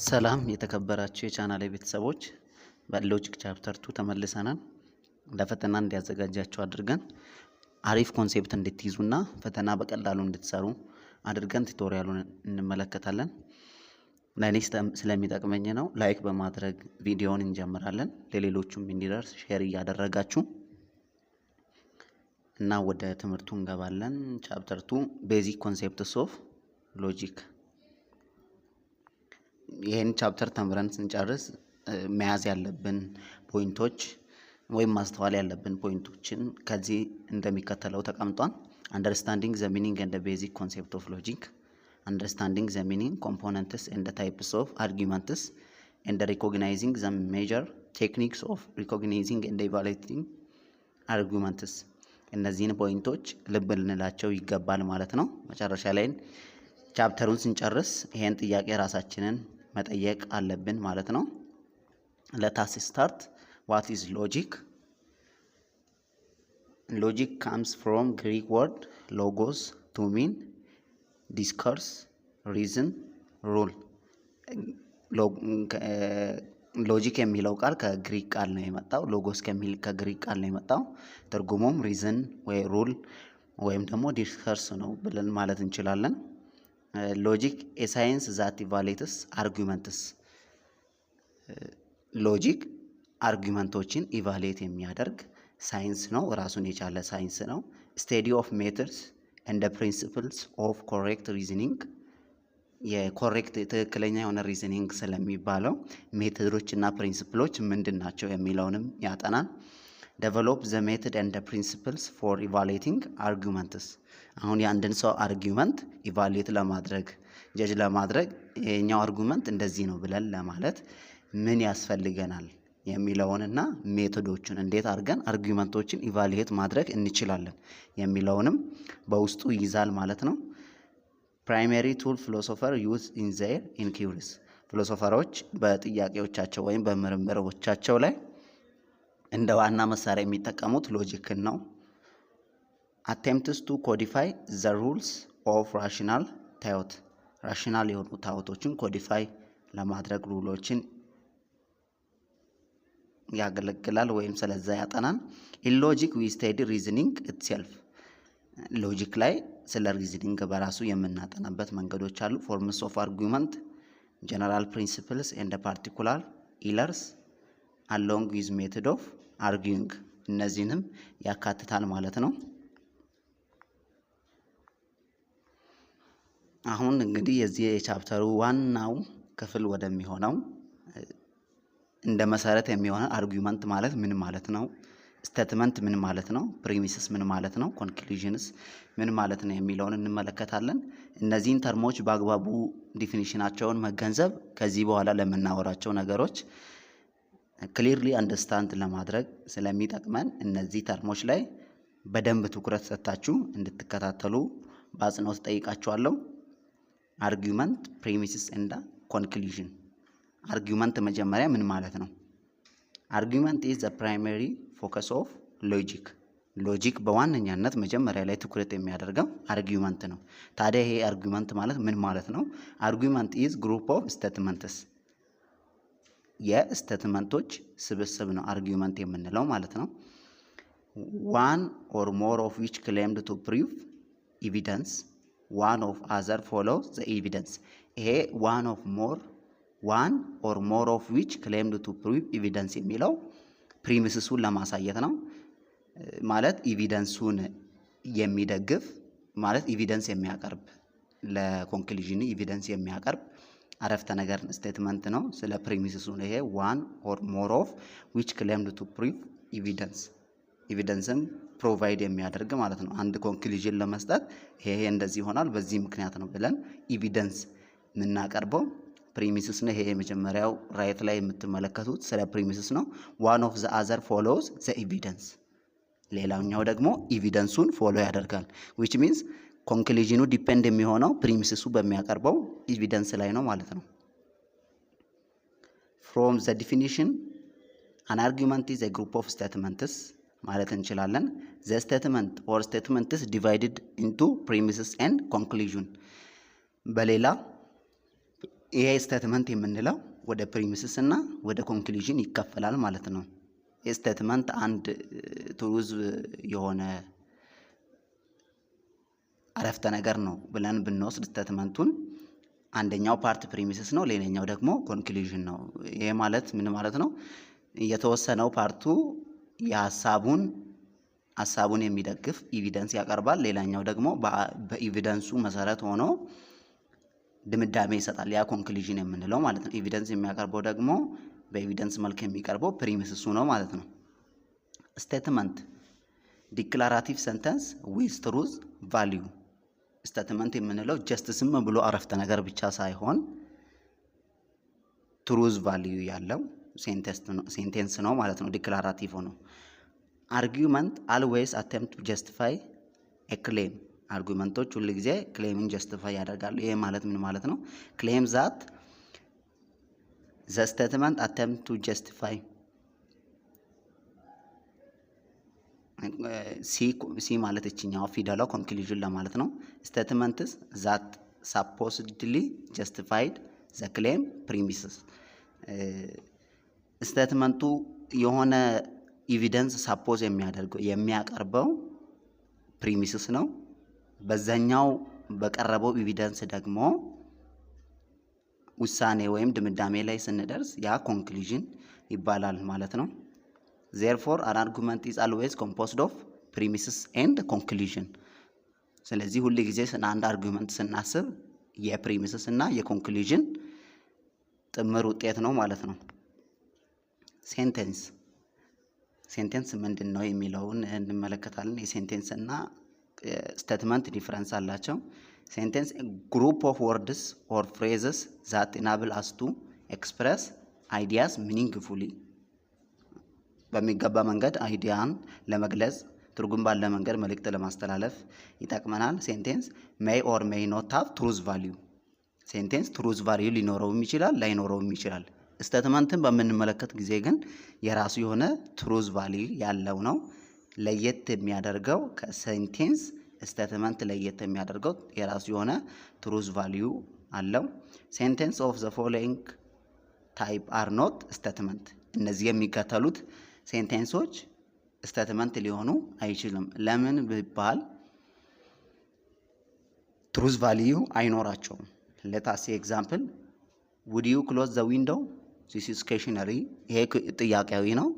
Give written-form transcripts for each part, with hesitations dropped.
ሰላም የተከበራችሁ የቻናሌ ቤተሰቦች በሎጂክ ቻፕተር 2 ተመልሰናል። ለፈተና እንዲያዘጋጃችሁ አድርገን አሪፍ ኮንሴፕት እንድትይዙና ፈተና በቀላሉ እንድትሰሩ አድርገን ቱቶሪያሉን እንመለከታለን። ለኔ ስለሚጠቅመኝ ነው ላይክ በማድረግ ቪዲዮውን እንጀምራለን። ለሌሎቹም እንዲደርስ ሼር እያደረጋችሁ እና ወደ ትምህርቱ እንገባለን። ቻፕተር 2 ቤዚክ ኮንሴፕትስ ኦፍ ሎጂክ። ይሄን ቻፕተር ተምረን ስንጨርስ መያዝ ያለብን ፖይንቶች ወይም ማስተዋል ያለብን ፖይንቶችን ከዚህ እንደሚከተለው ተቀምጧል። አንደርስታንዲንግ ዘ ሚኒንግ ኤንድ ቤዚክ ኮንሴፕት ኦፍ ሎጂክ፣ አንደርስታንዲንግ ዘ ሚኒንግ ኮምፖነንትስ ኤንድ ታይፕስ ኦፍ አርጊመንትስ ኤንድ ሪኮግናይዚንግ ዘ ሜጀር ቴክኒክስ ኦፍ ሪኮግናይዚንግ ኤንድ ኢቫሉዌቲንግ አርጊመንትስ። እነዚህን ፖይንቶች ልብ ልንላቸው ይገባል ማለት ነው። መጨረሻ ላይ ቻፕተሩን ስንጨርስ ይሄን ጥያቄ ራሳችንን መጠየቅ አለብን ማለት ነው። let us start. What is logic? Logic comes from Greek word logos to mean discourse, reason, rule. ሎጂክ የሚለው ቃል ከግሪክ ቃል ነው የመጣው። ሎጎስ ከሚል ከግሪክ ቃል ነው የመጣው። ትርጉሙም ሪዝን ወይ ሩል ወይም ደግሞ ዲስከርስ ነው ብለን ማለት እንችላለን። ሎጂክ ኤ ሳይንስ ዛት ኢቫሉዌትስ አርጊመንትስ። ሎጂክ አርጊመንቶችን ኢቫሉዌት የሚያደርግ ሳይንስ ነው፣ ራሱን የቻለ ሳይንስ ነው። ስቴዲ ኦፍ ሜተድስ ኤንድ ፕሪንሲፕልስ ኦፍ ኮሬክት ሪዝኒንግ። የኮሬክት ትክክለኛ የሆነ ሪዝኒንግ ስለሚባለው ሜተዶች እና ፕሪንሲፕሎች ምንድን ናቸው የሚለውንም ያጠናል። ዴቨሎፕ ዘ ሜተድ ኤንድ ፕሪንሲፕልስ ፎር ኢቫሉዌቲንግ አርጊመንትስ። አሁን የአንድን ሰው አርጊመንት ኢቫሉዌት ለማድረግ ጀጅ ለማድረግ የኛው አርጊመንት እንደዚህ ነው ብለን ለማለት ምን ያስፈልገናል የሚለውንና ሜቶዶችን እንዴት አድርገን አርጊመንቶችን ኢቫሉዌት ማድረግ እንችላለን የሚለውንም በውስጡ ይይዛል ማለት ነው። ፕራይመሪ ቱል ፊሎሶፈር ዩዝ ኢን ዜር ኢንኩሪስ። ፊሎሶፈሮች በጥያቄዎቻቸው ወይም በምርምሮቻቸው ላይ እንደ ዋና መሳሪያ የሚጠቀሙት ሎጂክን ነው። attempts to codify the rules of rational thought. ራሽናል የሆኑ ታውቶችን ኮዲፋይ ለማድረግ ሩሎችን ያገለግላል ወይም ስለዛ ያጠናል። in logic we study reasoning itself. ሎጂክ ላይ ስለ ሪዝኒንግ በራሱ የምናጠናበት መንገዶች አሉ። forms of argument, general principles and particular errors along with method of arguing. እነዚህንም ያካትታል ማለት ነው። አሁን እንግዲህ የዚህ የቻፕተሩ ዋናው ክፍል ወደሚሆነው እንደ መሰረት የሚሆነው አርጊመንት ማለት ምን ማለት ነው፣ ስቴትመንት ምን ማለት ነው፣ ፕሪሚስስ ምን ማለት ነው፣ ኮንክሉዥንስ ምን ማለት ነው የሚለውን እንመለከታለን። እነዚህን ተርሞች በአግባቡ ዲፊኒሽናቸውን መገንዘብ ከዚህ በኋላ ለምናወራቸው ነገሮች ክሊርሊ አንደርስታንድ ለማድረግ ስለሚጠቅመን እነዚህ ተርሞች ላይ በደንብ ትኩረት ሰጥታችሁ እንድትከታተሉ በአጽንኦት ጠይቃችኋለሁ። አርጊመንት፣ ፕሪሚስስ ኤንድ ኮንክሉዥን። አርጊመንት መጀመሪያ ምን ማለት ነው? አርጊመንት ኢዝ ዘ ፕራይመሪ ፎከስ ኦፍ ሎጂክ። ሎጂክ በዋነኛነት መጀመሪያ ላይ ትኩረት የሚያደርገው አርጊመንት ነው። ታዲያ ይሄ አርጊመንት ማለት ምን ማለት ነው? አርጊመንት ኢዝ ግሩፕ ኦፍ ስቴትመንትስ። የስቴትመንቶች ስብስብ ነው አርጊመንት የምንለው ማለት ነው። ዋን ኦር ሞር ኦፍ ዊች ክሌምድ ቱ ፕሩቭ ኤቪደንስ ዋን ኦፍ አዘር ፎሎው ዘ ኤቪደንስ። ይሄ ዋን ኦር ሞር ኦፍ ዊች ክሌምድ ቱ ፕሩቭ ኤቪደንስ የሚለው ፕሪሚስሱን ለማሳየት ነው። ማለት ኤቪደንሱን የሚደግፍ ማለት ኤቪደንስ የሚያቀርብ ለኮንክሉዥን ኤቪደንስ የሚያቀርብ አረፍተ ነገር ስቴትመንት ነው። ስለ ፕሪሚስሱ ነው ይሄ ዋን ኦር ሞር ኦፍ ዊች ክሌምድ ቱ ፕሩቭ ኤቪደንስ። ኤቪደንስን ፕሮቫይድ የሚያደርግ ማለት ነው። አንድ ኮንክሉዥን ለመስጠት ይሄ እንደዚህ ይሆናል በዚህ ምክንያት ነው ብለን ኤቪደንስ የምናቀርበው ፕሪሚስስ ነው። ይሄ የመጀመሪያው ራይት ላይ የምትመለከቱት ስለ ፕሪሚስስ ነው። ዋን ኦፍ ዘ አዘር ፎሎውስ ዘ ኤቪደንስ። ሌላኛው ደግሞ ኤቪደንሱን ፎሎ ያደርጋል። which means ኮንክሉዥኑ ዲፔንድ የሚሆነው ፕሪሚስሱ በሚያቀርበው ኤቪደንስ ላይ ነው ማለት ነው። from the definition an argument is a group of statements ማለት እንችላለን። the statement or statements divided into premises and conclusion። በሌላ ይሄ ስቴትመንት የምንለው ወደ ፕሪሚስስ እና ወደ ኮንክሉዥን ይከፈላል ማለት ነው። ስቴትመንት አንድ ትሩዝ የሆነ አረፍተ ነገር ነው ብለን ብንወስድ ስቴትመንቱን አንደኛው ፓርት ፕሪሚስስ ነው፣ ሌላኛው ደግሞ ኮንክሉዥን ነው። ይሄ ማለት ምን ማለት ነው? የተወሰነው ፓርቱ ሐሳቡን የሚደግፍ ኤቪደንስ ያቀርባል፣ ሌላኛው ደግሞ በኤቪደንሱ መሰረት ሆኖ ድምዳሜ ይሰጣል። ያ ኮንክሉዥን የምንለው ማለት ነው። ኤቪደንስ የሚያቀርበው ደግሞ በኤቪደንስ መልክ የሚቀርበው ፕሪሚስሱ ነው ማለት ነው። ስቴትመንት ዲክላራቲቭ ሰንተንስ ዊዝ ትሩዝ ቫልዩ። ስቴትመንት የምንለው ጀስት ስም ብሎ አረፍተ ነገር ብቻ ሳይሆን ትሩዝ ቫልዩ ያለው ሴንቴንስ ነው ማለት ነው። ዲክላራቲቭ ነው። አርጊውመንት አልዌይስ አቴምፕት ቱ ጀስቲፋይ ኤ ክሌም። አርጊውመንቶች ሁሉ ጊዜ ክሌምን ጀስቲፋይ ያደርጋሉ። ይሄ ማለት ምን ማለት ነው? ክሌም ዛት ዘ ስቴትመንት አቴምፕት ቱ ጀስቲፋይ ሲ ማለት እችኛው ፊደሏ ኮንክሉዥን ለማለት ነው። ስቴትመንትስ ዛት ሳፖስድሊ ጀስቲፋይድ ዘ ክሌም ፕሪሚስስ። ስቴትመንቱ የሆነ ኤቪደንስ ሳፖዝ የሚያቀርበው ፕሪሚስስ ነው። በዛኛው በቀረበው ኤቪደንስ ደግሞ ውሳኔ ወይም ድምዳሜ ላይ ስንደርስ ያ ኮንክሉዥን ይባላል ማለት ነው። therefore an argument is always composed of premises and conclusion። ስለዚህ ሁሉ ጊዜ አንድ አርጊውመንት ስናስብ የፕሪሚስስ እና የኮንክሉዥን ጥምር ውጤት ነው ማለት ነው። ሴንቴንስ ምንድን ነው የሚለውን እንመለከታለን። የሴንቴንስ እና ስቴትመንት ዲፈረንስ አላቸው። ሴንቴንስ ግሩፕ ኦፍ ወርድስ ኦር ፍሬዝስ ዛት ኢናብል አስ ቱ ኤክስፕረስ አይዲያስ ሚኒንግፉሊ። በሚገባ መንገድ አይዲያን ለመግለጽ ትርጉም ባለ መንገድ መልእክት ለማስተላለፍ ይጠቅመናል። ሴንቴንስ ሜይ ኦር ሜይ ኖት ሃቭ ትሩዝ ቫልዩ። ሴንቴንስ ትሩዝ ቫልዩ ሊኖረውም ይችላል ላይኖረውም ይችላል። ስቴትመንትን በምንመለከት ጊዜ ግን የራሱ የሆነ ትሩዝ ቫልዩ ያለው ነው። ለየት የሚያደርገው ከሴንቴንስ ስቴትመንት ለየት የሚያደርገው የራሱ የሆነ ትሩዝ ቫልዩ አለው። ሴንቴንስ ኦፍ ዘ ፎሎዊንግ ታይፕ አር ኖት ስቴትመንት። እነዚህ የሚከተሉት ሴንቴንሶች ስቴትመንት ሊሆኑ አይችልም። ለምን ቢባል ትሩዝ ቫልዩ አይኖራቸውም። ሌታስ ኤግዛምፕል ውድ ዩ ክሎዝ ዘ ዊንዶው ዚስ ኢዝ ኩዌሽነሪ። ይሄ ጥያቄያዊ ነው።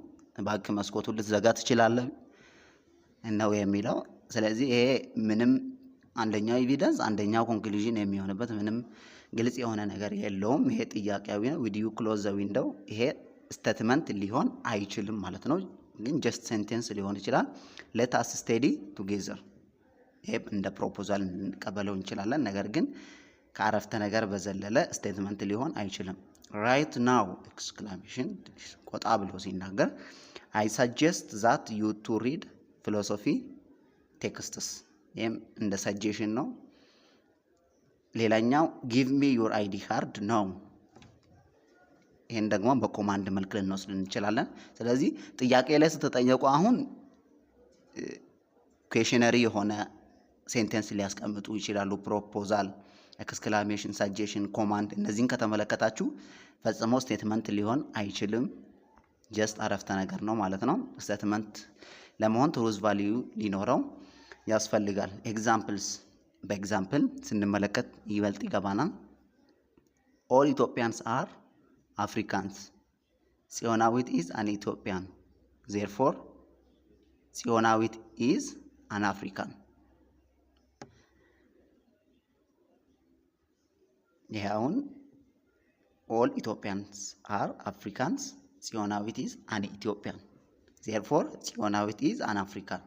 እባክህ መስኮቱን ልትዘጋ ትችላለህ ነው የሚለው። ስለዚህ ይሄ ምንም አንደኛው ኤቪደንስ አንደኛው ኮንክሉዥን የሚሆንበት ምንም ግልጽ የሆነ ነገር የለውም። ይሄ ጥያቄያዊ ነው። ውድ ዩ ክሎዝ ዘ ዊንዶው ይሄ ስቴትመንት ሊሆን አይችልም ማለት ነው። ግን ጀስት ሴንቴንስ ሊሆን ይችላል። ሌት አስ ስቴዲ ቱጌዘር ይሄ እንደ ፕሮፖዛል እንቀበለው እንችላለን። ነገር ግን ከአረፍተ ነገር በዘለለ ስቴትመንት ሊሆን አይችልም። ራይት ናው ኤክስክላሜሽን ቆጣ ብሎ ሲናገር አይ ሰጀስት ዛት ዩ ቱ ሪድ ፊሎሶፊ ቴክስትስ። ይህም እንደ ሰጀሽን ነው። ሌላኛው ጊቭ ሚ ዩር አይዲ ካርድ ነው። ይሄን ደግሞ በኮማንድ መልክ ልንወስድ እንችላለን። ስለዚህ ጥያቄ ላይ ስትጠየቁ አሁን ኩዌሽነሪ የሆነ ሴንቴንስ ሊያስቀምጡ ይችላሉ። ፕሮፖዛል፣ ኤክስክላሜሽን፣ ሰጀሽን፣ ኮማንድ እነዚህን ከተመለከታችሁ ፈጽሞ ስቴትመንት ሊሆን አይችልም። ጀስት አረፍተ ነገር ነው ማለት ነው። ስቴትመንት ለመሆን ትሩዝ ቫልዩ ሊኖረው ያስፈልጋል። ኤግዛምፕልስ በኤግዛምፕል ስንመለከት ይበልጥ ይገባናል። ኦል ኢትዮጵያንስ አር አፍሪካንስ። ጽዮናዊት ኢዝ አን ኢትዮጵያን ዜርፎር ጽዮናዊት ኢዝ አን አፍሪካን። ይሄ አሁን ኦል ኢትዮጵያንስ አር አፍሪካንስ ጽዮናዊት ኢዝ አን ኢትዮጵያን ዜርፎር ጽዮናዊት ኢዝ አን አፍሪካን።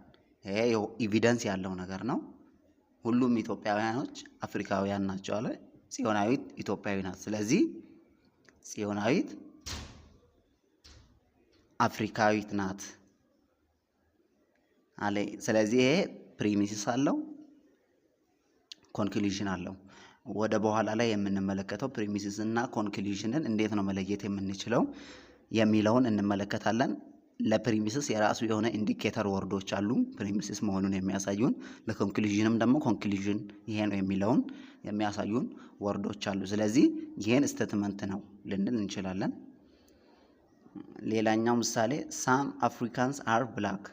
ይሄ ኤቪደንስ ያለው ነገር ነው። ሁሉም ኢትዮጵያውያኖች አፍሪካውያን ናቸው አለ። ጽዮናዊት ኢትዮጵያዊ ናት። ስለዚህ ጽዮናዊት አፍሪካዊት ናት አለ። ስለዚህ ይሄ ፕሪሚሲስ አለው፣ ኮንክሉዥን አለው። ወደ በኋላ ላይ የምንመለከተው ፕሪሚሲስ እና ኮንክሉዥንን እንዴት ነው መለየት የምንችለው የሚለውን እንመለከታለን። ለፕሪሚስስ የራሱ የሆነ ኢንዲኬተር ወርዶች አሉ ፕሪሚስስ መሆኑን የሚያሳዩን። ለኮንክሉዥንም ደግሞ ኮንክሉዥን ይሄ ነው የሚለውን የሚያሳዩን ወርዶች አሉ። ስለዚህ ይሄን ስቴትመንት ነው ልንል እንችላለን። ሌላኛው ምሳሌ ሳም አፍሪካንስ አር ብላክ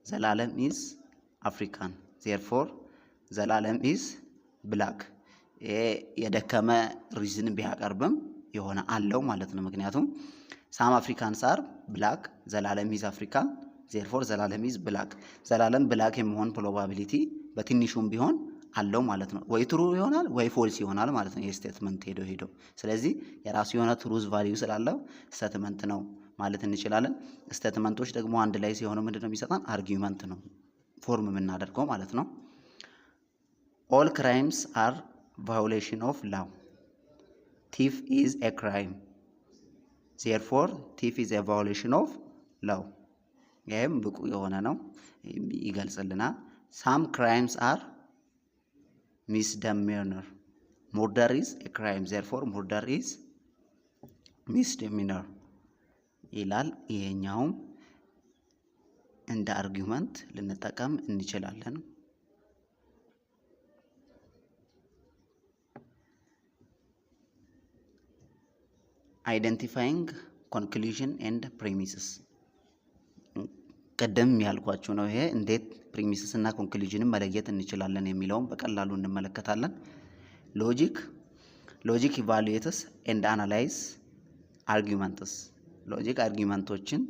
ዘላለም ኢዝ አፍሪካን ዜርፎር ዘላለም ኢዝ ብላክ። ይሄ የደከመ ሪዝን ቢያቀርብም የሆነ አለው ማለት ነው። ምክንያቱም ሳም አፍሪካንስ አር ብላክ ዘላለም ኢዝ አፍሪካን ዜርፎር ዘላለም ኢዝ ብላክ። ዘላለም ብላክ የመሆን ፕሮባቢሊቲ በትንሹም ቢሆን አለው ማለት ነው። ወይ ትሩ ይሆናል ወይ ፎልስ ይሆናል ማለት ነው። የስቴትመንት ሄዶ ስለዚህ የራሱ የሆነ ትሩዝ ቫልዩ ስላለው ስቴትመንት ነው ማለት እንችላለን። ስቴትመንቶች ደግሞ አንድ ላይ ሲሆኑ ምንድነው የሚሰጣን? አርጊውመንት ነው ፎርም የምናደርገው ማለት ነው። ኦል ክራይምስ አር ቫዮሌሽን ኦፍ ላው ቲፍ ኢዝ ኤ ክራይም ዜርፎር ቲፍ ኢዝ ኤ ቫዮሌሽን ኦፍ ላው። ይህም ብቁ የሆነ ነው ይገልጽልናል። ሳም ክራይምስ አር misdemeanor murder is a crime therefore murder is misdemeanor ይላል። ይሄኛውም እንደ አርጊውመንት ልንጠቀም እንችላለን። identifying conclusion and premises ቀደም ያልኳችሁ ነው። ይሄ እንዴት ፕሪሚስስ እና ኮንክሉዥንን መለየት እንችላለን የሚለውን በቀላሉ እንመለከታለን። ሎጂክ ኢቫሉዌትስ ኤንድ አናላይዝ አርጊውመንትስ። ሎጂክ አርጊውመንቶችን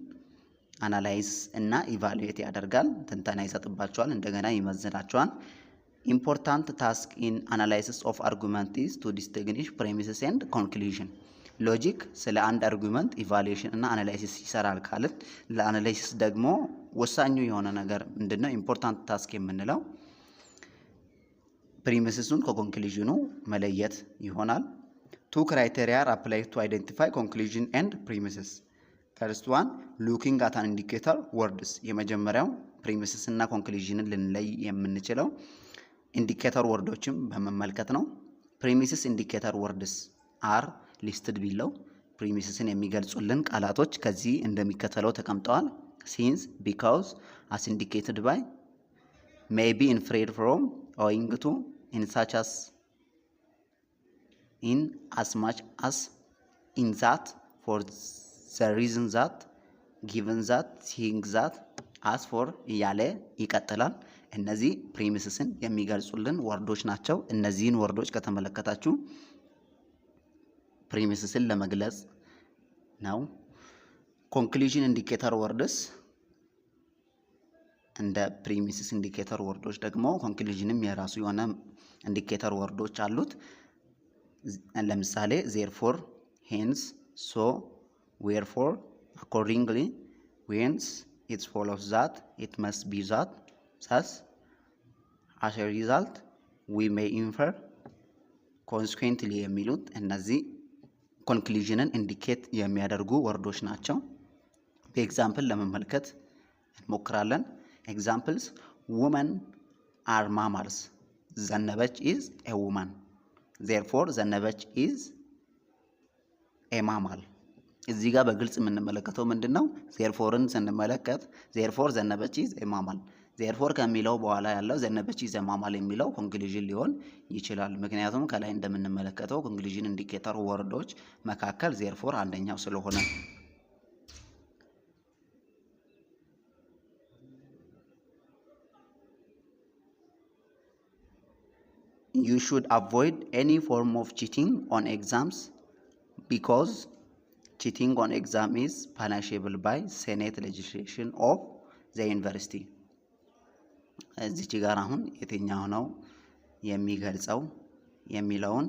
አናላይዝ እና ኢቫሉዌት ያደርጋል፣ ትንተና ይሰጥባቸዋል፣ እንደገና ይመዝናቸዋል። ኢምፖርታንት ታስክ ኢን አናላይሲስ ኦፍ አርጊውመንት ኢዝ ቱ ዲስቲንግዊሽ ፕሪሚስስ ኤንድ ኮንክሉዥን። ሎጂክ ስለ አንድ አርጊውመንት ኢቫሉዌሽን እና አናላይሲስ ይሰራል ካልን ለአናላይሲስ ደግሞ ወሳኙ የሆነ ነገር ምንድነው? ኢምፖርታንት ታስክ የምንለው ፕሪሚስሱን ከኮንክሉዥኑ መለየት ይሆናል። ቱ ክራይቴሪያ አር አፕላይድ ቱ አይደንቲፋይ ኮንክሉዥን ኤንድ ፕሪሚስስ። ፈርስት ዋን ሉኪንግ አት አን ኢንዲኬተር ወርድስ። የመጀመሪያው ፕሪሚስስ እና ኮንክሉዥንን ልንለይ የምንችለው ኢንዲኬተር ወርዶችን በመመልከት ነው። ፕሪሚስስ ኢንዲኬተር ወርድስ አር ሊስትድ ቢለው ፕሪሚስስን የሚገልጹልን ቃላቶች ከዚህ እንደሚከተለው ተቀምጠዋል። ሲንስ፣ ቢካውዝ፣ አስ ኢንዲኬትድ ባይ፣ ሜይ ቢ ኢንፍሬድ ፍሮም፣ ኦዊንግ ቱ፣ ኢን ሳች አስ፣ ኢን አስ ማች አስ፣ ኢን ዛት፣ ፎር ዘ ሪዝን ዛት፣ ጊቨን ዛት፣ ሲንግ ዛት፣ አስ ፎር እያለ ይቀጥላል። እነዚህ ፕሪሚስስን የሚገልጹልን ወርዶች ናቸው። እነዚህን ወርዶች ከተመለከታችሁ ፕሪሚስስን ለመግለጽ ነው። ኮንክሉዥን ኢንዲኬተር ወርድስ እንደ ፕሪሚስስ ኢንዲኬተር ወርዶች ደግሞ ኮንክሉዥንም የራሱ የሆነ ኢንዲኬተር ወርዶች አሉት። ለምሳሌ ዜርፎር፣ ሄንስ፣ ሶ፣ ዌርፎር፣ አኮርዲንግሊ፣ ዌንስ፣ ኢትስ ፎሎውስ ዛት፣ ኢት መስት ቢ ዛት፣ ሳስ፣ አስ ኤ ሪዛልት፣ ዊ ሜይ ኢንፈር፣ ኮንስኩዌንትሊ የሚሉት እነዚህ ኮንክሉዥንን ኢንዲኬት የሚያደርጉ ወርዶች ናቸው። በኤግዛምፕል ለመመልከት እንሞክራለን። ኤግዛምፕልስ ውመን አር ማማልስ ዘነበች ኢዝ ኤ ውመን ዜርፎር ዘነበች ኢዝ ኤ ማማል። እዚህ ጋር በግልጽ የምንመለከተው ምንድን ነው? ዜርፎርን ስንመለከት ዜርፎር ዘነበች ኢዝ ኤ ማማል። ዜርፎር ከሚለው በኋላ ያለው ዘነበች ኢዝ ኤ ማማል የሚለው ኮንክሉዥን ሊሆን ይችላል። ምክንያቱም ከላይ እንደምንመለከተው ኮንክሉዥን ኢንዲኬተር ወርዶች መካከል ዜርፎር አንደኛው ስለሆነ። You should avoid any form of cheating on exams because cheating on exam is punishable by Senate legislation of the university. እዚች ጋር አሁን የትኛው ነው የሚገልጸው የሚለውን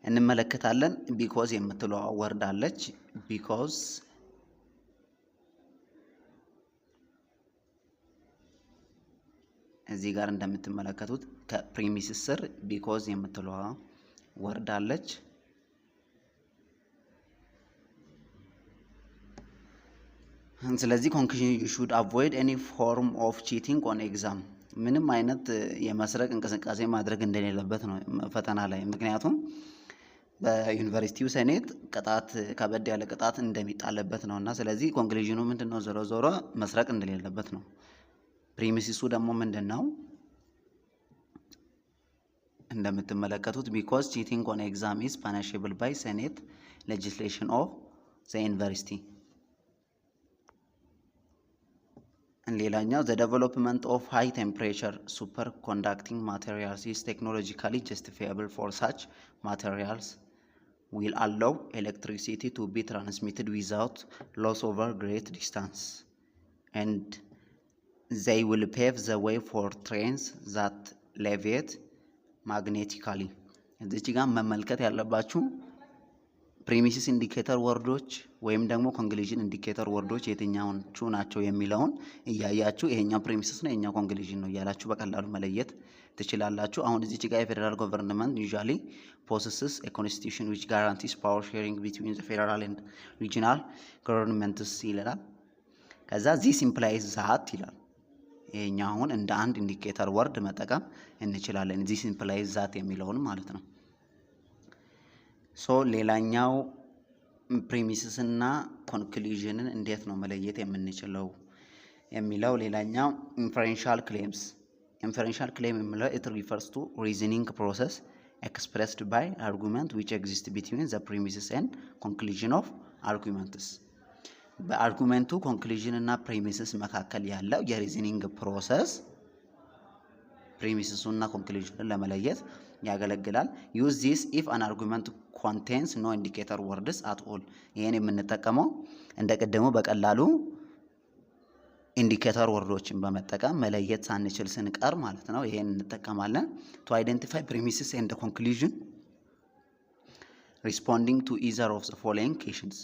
እንመለከታለን። ቢኮዝ የምትለው ወርድ አለች። ቢኮዝ እዚህ ጋር እንደምትመለከቱት ከፕሪሚስስ ስር ቢኮዝ የምትለው ወርድ አለች። ስለዚህ ኮንክሉዥን you should avoid any form of cheating on exam ምንም አይነት የመስረቅ እንቅስቃሴ ማድረግ እንደሌለበት ነው ፈተና ላይ። ምክንያቱም በዩኒቨርሲቲው ሴኔት ቅጣት ከበድ ያለ ቅጣት እንደሚጣለበት ነውና ስለዚህ ኮንክሉዥኑ ምንድነው ዞሮ ዞሮ መስረቅ እንደሌለበት ነው። ፕሪሚሲሱ ደግሞ ምንድነው እንደምትመለከቱት because cheating on exam is punishable by senate legislation of the university። ሌላኛው the development of high temperature superconducting materials is technologically justifiable for such materials will allow electricity to be transmitted without loss over great distance and they will pave the way for trains that leviate magnetically። እዚህ ጋር መመልከት ያለባችሁ ፕሪሚሲስ ኢንዲኬተር ወርዶች ወይም ደግሞ ኮንክሉዥን ኢንዲኬተር ወርዶች የትኛዎቹ ናቸው የሚለውን እያያችሁ ይሄኛው ፕሪሚሲስ ነው የኛው ኮንክሉዥን ነው እያላችሁ በቀላሉ መለየት ትችላላችሁ። አሁን እዚህ ጋር የፌደራል ገቨርንመንት usually possesses a constitution which guarantees power sharing between the federal and regional governments ይላል። ከዛ this implies that ይላል። ይሄኛው አሁን እንደ አንድ ኢንዲኬተር ወርድ መጠቀም እንችላለን this implies that የሚለውን ማለት ነው። ሶ ሌላኛው ፕሪሚሲስ እና ኮንክሉዥንን እንዴት ነው መለየት የምንችለው የሚለው ሌላኛው ኢንፈረንሻል ክሌምስ። ኢንፈረንሻል ክሌም የሚለው it refers to reasoning process expressed by argument which exist between the premises and conclusion of arguments። በአርጉመንቱ ኮንክሉዥን እና ፕሪሚሲስ መካከል ያለው የሪዝኒንግ ፕሮሰስ ፕሪሚሲሱን እና ኮንክሉዥንን ለመለየት ያገለግላል። use this if an argument contains no indicator words at all። ይሄን የምንጠቀመው እንደቀደሙ በቀላሉ ኢንዲኬተር ወርዶችን በመጠቀም መለየት ሳንችል ስንቀር ማለት ነው። ይሄን እንጠቀማለን to identify premises and conclusion responding to either of the following questions።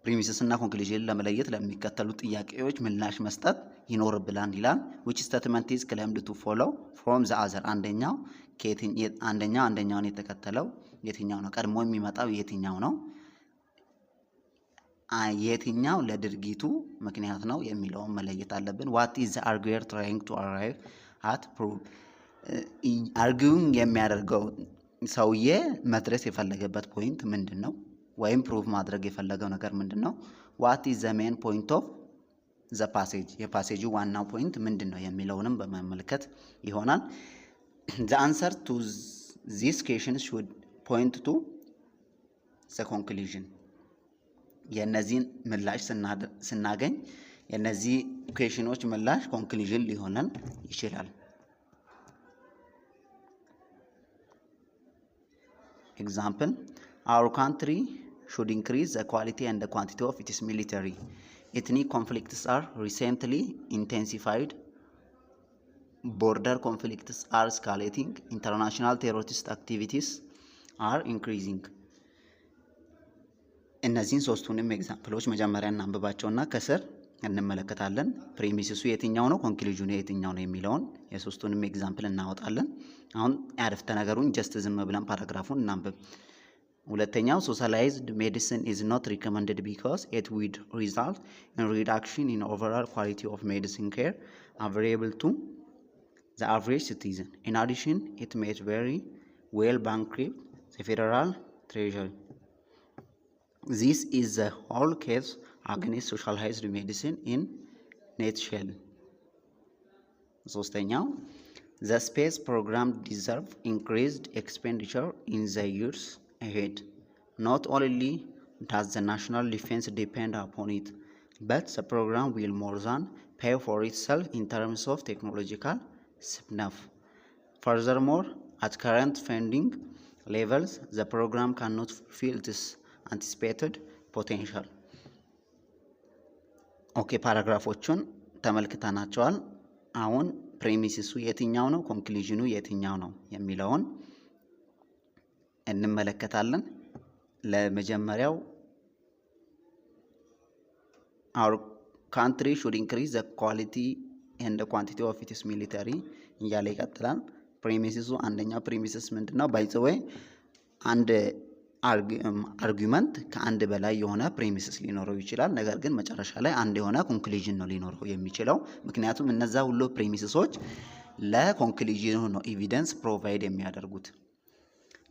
ፕሪሚሲስ እና ኮንክሉዥን ለመለየት ለሚከተሉት ጥያቄዎች ምላሽ መስጠት ይኖርብናል ይላል። which statement is claimed to follow from the other። አንደኛውን የተከተለው የትኛው ነው? ቀድሞ የሚመጣው የትኛው ነው? የትኛው ለድርጊቱ ምክንያት ነው የሚለውን መለየት አለብን። what is the arguer trying to arrive at proof። arguing የሚያደርገው ሰውዬ መድረስ የፈለገበት ፖይንት ምንድነው? ወይም ፕሩቭ ማድረግ የፈለገው ነገር ምንድነው? what is the main point of the passage። የፓሴጁ ዋናው ፖይንት ምንድነው የሚለውንም በመመልከት ይሆናል። the answer to this question should point to the conclusion። የነዚህን ምላሽ ስናገኝ የነዚህ ኩዌሽኖች ምላሽ ኮንክሉዥን ሊሆነን ይችላል። example our country should increase the quality and the quantity of its military. Ethnic conflicts are recently intensified. Border conflicts are escalating. International terrorist activities are increasing። እነዚህን ሶስቱንም ኤግዛምፕሎች መጀመሪያ እናንብባቸውና ከስር እንመለከታለን። ፕሪሚሲሱ የትኛው ነው፣ ኮንክሉዥኑ የትኛው ነው የሚለውን የሶስቱንም ኤግዛምፕል እናወጣለን። አሁን አረፍተ ነገሩን ጀስት ዝም ብለን ፓራግራፉን እናንብብ። ሁለተኛው socialized medicine is not recommended because it would result in reduction in overall quality of medicine care available to the average citizen. In addition, it may very well bankrupt the federal treasury. This is the whole case against socialized medicine in nutshell. ሶስተኛው the space program deserves increased expenditure in the years ahead. Not only does the national defense depend upon it, but the program will more than pay for itself in terms of technological snuff. Furthermore, at current funding levels, the program cannot fulfill its anticipated potential. ኦኬ ፓራግራፎቹን ተመልክተናቸዋል። አሁን ፕሪሚሲሱ የትኛው ነው፣ ኮንክሉዥኑ የትኛው ነው የሚለውን እንመለከታለን። ለመጀመሪያው our country should increase the quality and the quantity of its military እያለ ይቀጥላል። ፕሪሚሲሱ አንደኛው ፕሪሚሲስ ምንድነው? ባይ ዘ ዌይ አንድ አርጊውመንት ከአንድ በላይ የሆነ ፕሪሚሲስ ሊኖረው ይችላል። ነገር ግን መጨረሻ ላይ አንድ የሆነ ኮንክሉዥን ነው ሊኖረው የሚችለው። ምክንያቱም እነዛ ሁሉ ፕሪሚሲሶች ለኮንክሉዥኑ ነው ኤቪደንስ ፕሮቫይድ የሚያደርጉት።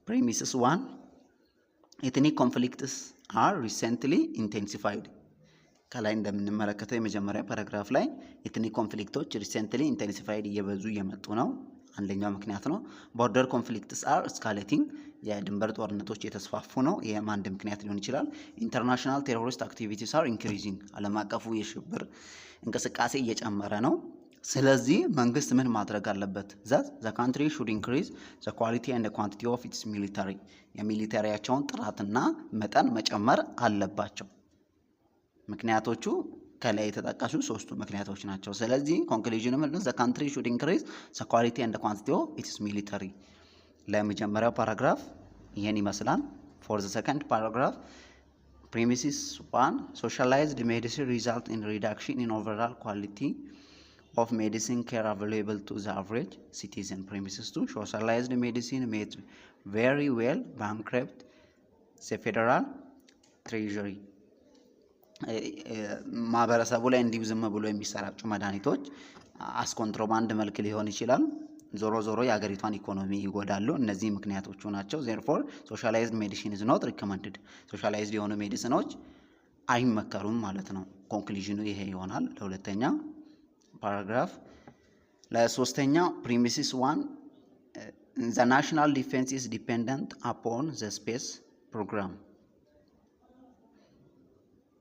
ፕሪሚሲስ 1 ethnic conflicts are recently intensified ከላይ እንደምንመለከተው የመጀመሪያ ፓራግራፍ ላይ ኤትኒክ ኮንፍሊክቶች ሪሰንትሊ ኢንቴንሲፋይድ እየበዙ እየመጡ ነው። አንደኛው ምክንያት ነው። ቦርደር ኮንፍሊክትስ አር ስካሌቲንግ የድንበር ጦርነቶች የተስፋፉ ነው። ይሄም አንድ ምክንያት ሊሆን ይችላል። ኢንተርናሽናል ቴሮሪስት አክቲቪቲስ አር ኢንክሪዚንግ ዓለም አቀፉ የሽብር እንቅስቃሴ እየጨመረ ነው። ስለዚህ መንግስት ምን ማድረግ አለበት? ዘ ካንትሪ ሹድ ኢንክሪዝ ዘ ኳሊቲ ኤንድ ኳንቲቲ ኦፍ ኢትስ ሚሊታሪ የሚሊታሪያቸውን ጥራትና መጠን መጨመር አለባቸው። ምክንያቶቹ ከላይ የተጠቀሱ ሶስቱ ምክንያቶች ናቸው። ስለዚህ ኮንክሉዥኑ ምንድነው? ዘ ካንትሪ ሹድ ኢንክሪዝ ዘ ኳሊቲ ኤንድ ኳንቲቲ ኦፍ ኢትስ ሚሊታሪ። ለመጀመሪያው ፓራግራፍ ይሄን ይመስላል። ፎር ዘ ሰከንድ ፓራግራፍ premises 1 socialized medicine result in reduction in overall quality of medicine care available to the average citizen. Premises 2 socialized medicine made very well bankrupt the federal treasury. ማህበረሰቡ ላይ እንዲሁ ዝም ብሎ የሚሰራጩ መድኃኒቶች አስኮንትሮባንድ መልክ ሊሆን ይችላል። ዞሮ ዞሮ የሀገሪቷን ኢኮኖሚ ይጎዳሉ። እነዚህ ምክንያቶቹ ናቸው። therefore socialized medicine is not recommended. socialized የሆኑ ሜዲሲኖች አይመከሩም ማለት ነው። ኮንክሉዥኑ ይሄ ይሆናል ለሁለተኛ ፓራግራፍ። ለሶስተኛ premises 1 the national defense is dependent upon the space program.